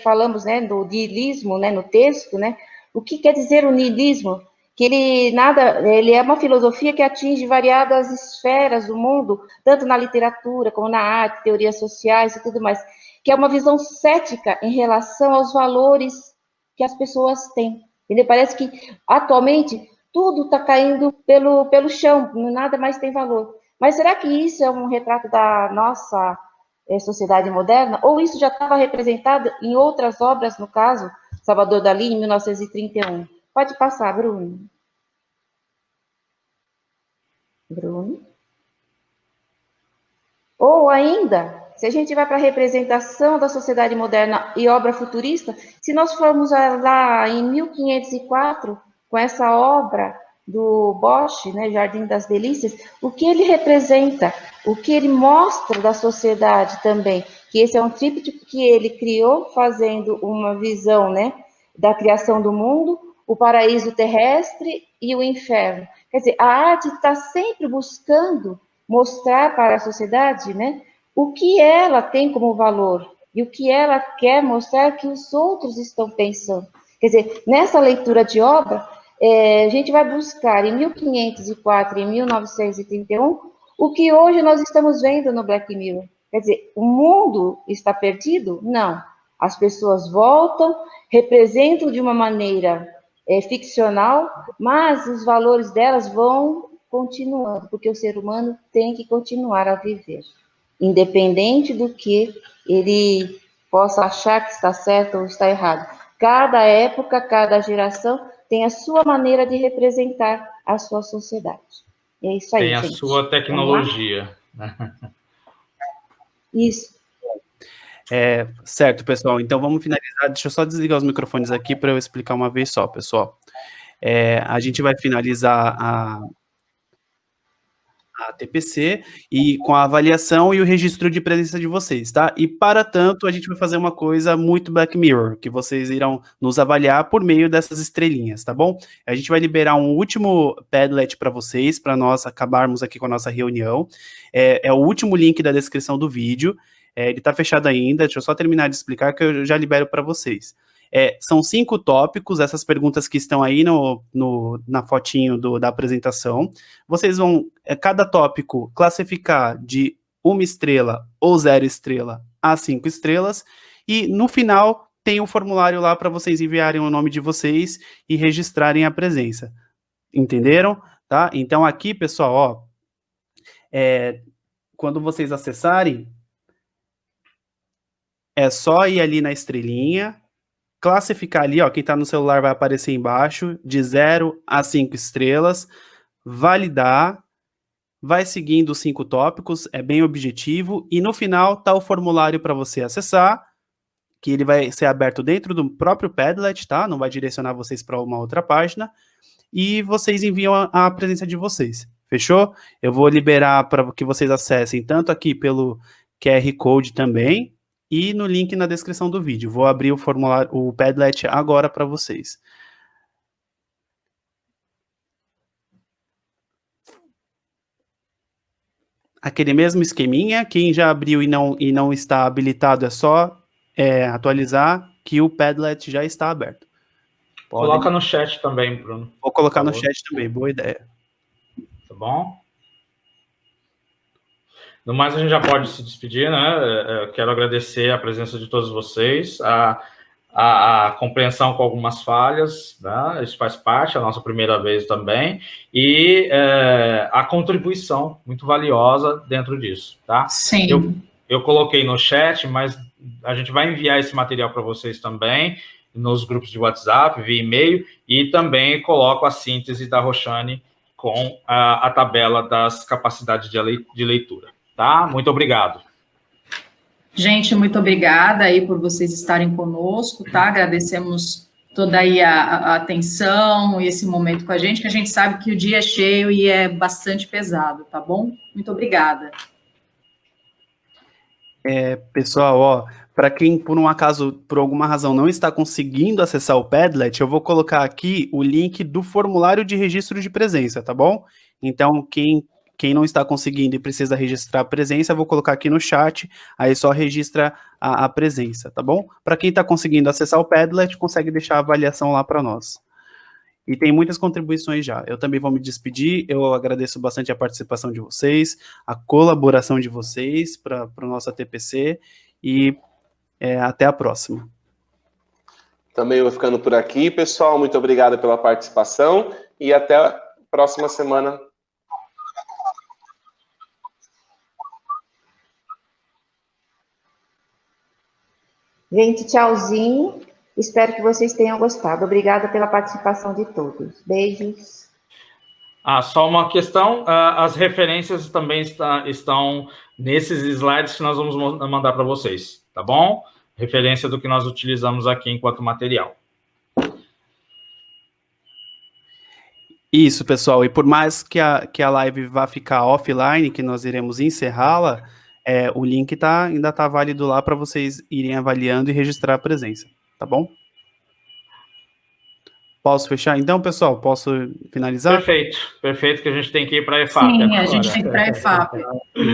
S3: falamos, né, do niilismo, né, no texto, né? O que quer dizer o niilismo? que ele é uma filosofia que atinge variadas esferas do mundo, tanto na literatura como na arte, teorias sociais e tudo mais, que é uma visão cética em relação aos valores que as pessoas têm. Entendeu? Parece que, atualmente, tudo está caindo pelo chão, nada mais tem valor. Mas será que isso é um retrato da nossa sociedade moderna? Ou isso já estava representado em outras obras, no caso, Salvador Dalí, em 1931? Pode passar, Bruno. Bruno? Ou ainda, se a gente vai para a representação da sociedade moderna e obra futurista, se nós formos lá em 1504, com essa obra do Bosch, né, Jardim das Delícias, o que ele representa, o que ele mostra da sociedade também, que esse é um tríptico que ele criou, fazendo uma visão, né, da criação do mundo, o paraíso terrestre e o inferno. Quer dizer, a arte está sempre buscando mostrar para a sociedade, né, o que ela tem como valor e o que ela quer mostrar que os outros estão pensando. Quer dizer, nessa leitura de obra, a gente vai buscar em 1504 e em 1931 o que hoje nós estamos vendo no Black Mirror. Quer dizer, o mundo está perdido? Não. As pessoas voltam, representam de uma maneira ficcional, mas os valores delas vão continuando, porque o ser humano tem que continuar a viver, independente do que ele possa achar que está certo ou está errado. Cada época, cada geração tem a sua maneira de representar a sua sociedade. É isso aí,
S2: gente. Tem a sua tecnologia.
S3: Isso.
S4: Certo, pessoal. Então, vamos finalizar. Deixa eu só desligar os microfones aqui para eu explicar uma vez só, pessoal. A gente vai finalizar a TPC e com a avaliação e o registro de presença de vocês, tá? E, para tanto, a gente vai fazer uma coisa muito Black Mirror, que vocês irão nos avaliar por meio dessas estrelinhas, tá bom? A gente vai liberar um último Padlet para vocês, para nós acabarmos aqui com a nossa reunião. É o último link da descrição do vídeo. Ele tá fechado ainda, deixa eu só terminar de explicar que eu já libero para vocês. São 5 tópicos, essas perguntas que estão aí na fotinho da apresentação. Vocês vão, cada tópico, classificar de 1 estrela ou 0 estrela a 5 estrelas, e no final tem um formulário lá para vocês enviarem o nome de vocês e registrarem a presença. Entenderam? Tá? Então aqui, pessoal, ó, quando vocês acessarem, é só ir ali na estrelinha, classificar ali, ó, quem tá no celular vai aparecer embaixo, de 0 a 5 estrelas, validar, vai seguindo os 5 tópicos, é bem objetivo, e no final tá o formulário para você acessar, que ele vai ser aberto dentro do próprio Padlet, tá? Não vai direcionar vocês para uma outra página, e vocês enviam a presença de vocês, fechou? Eu vou liberar para que vocês acessem tanto aqui pelo QR Code também, e no link na descrição do vídeo. Vou abrir o formulário, o Padlet agora para vocês. Aquele mesmo esqueminha, quem já abriu e não está habilitado é só atualizar que o Padlet já está aberto.
S2: Coloca no chat também, Bruno.
S4: Vou colocar no chat também, boa ideia.
S2: Tá bom? No mais, a gente já pode se despedir, né? Eu quero agradecer a presença de todos vocês, a compreensão com algumas falhas, né? Isso faz parte, é a nossa primeira vez também, e a contribuição muito valiosa dentro disso, tá?
S5: Sim.
S2: Eu coloquei no chat, mas a gente vai enviar esse material para vocês também, nos grupos de WhatsApp, via e-mail, e também coloco a síntese da Roxane com a tabela das capacidades de leitura. Tá? Muito obrigado.
S5: Gente, muito obrigada aí por vocês estarem conosco, tá? Agradecemos toda aí a atenção e esse momento com a gente, que a gente sabe que o dia é cheio e é bastante pesado, tá bom? Muito obrigada.
S4: Pessoal, ó, para quem por um acaso, por alguma razão, não está conseguindo acessar o Padlet, eu vou colocar aqui o link do formulário de registro de presença, tá bom? Então, quem não está conseguindo e precisa registrar a presença, eu vou colocar aqui no chat, aí só registra a presença, tá bom? Para quem está conseguindo acessar o Padlet, consegue deixar a avaliação lá para nós. e tem muitas contribuições já. Eu também vou me despedir, eu agradeço bastante a participação de vocês, a colaboração de vocês para o nosso TPC, e até a próxima.
S1: Também vou ficando por aqui, pessoal. Muito obrigado pela participação e até a próxima semana.
S3: Gente, tchauzinho. Espero que vocês tenham gostado. Obrigada pela participação de todos. Beijos.
S2: Só uma questão, as referências também estão nesses slides que nós vamos mandar para vocês, tá bom? Referência do que nós utilizamos aqui enquanto material.
S4: Isso, pessoal, e por mais que a live vá ficar offline, que nós iremos encerrá-la, o link ainda está válido lá para vocês irem avaliando e registrar a presença, tá bom? Posso fechar então, pessoal? Posso finalizar?
S2: Perfeito, que a gente tem que ir para a EFAP.
S5: Sim,
S2: agora.
S5: a gente tem que ir para a EFAP.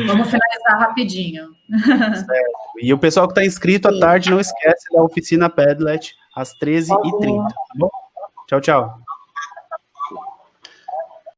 S5: Vamos finalizar rapidinho.
S4: Certo. E o pessoal que está inscrito à tarde, não esquece da oficina Padlet, às 13h30, tá bom? Tchau, tchau.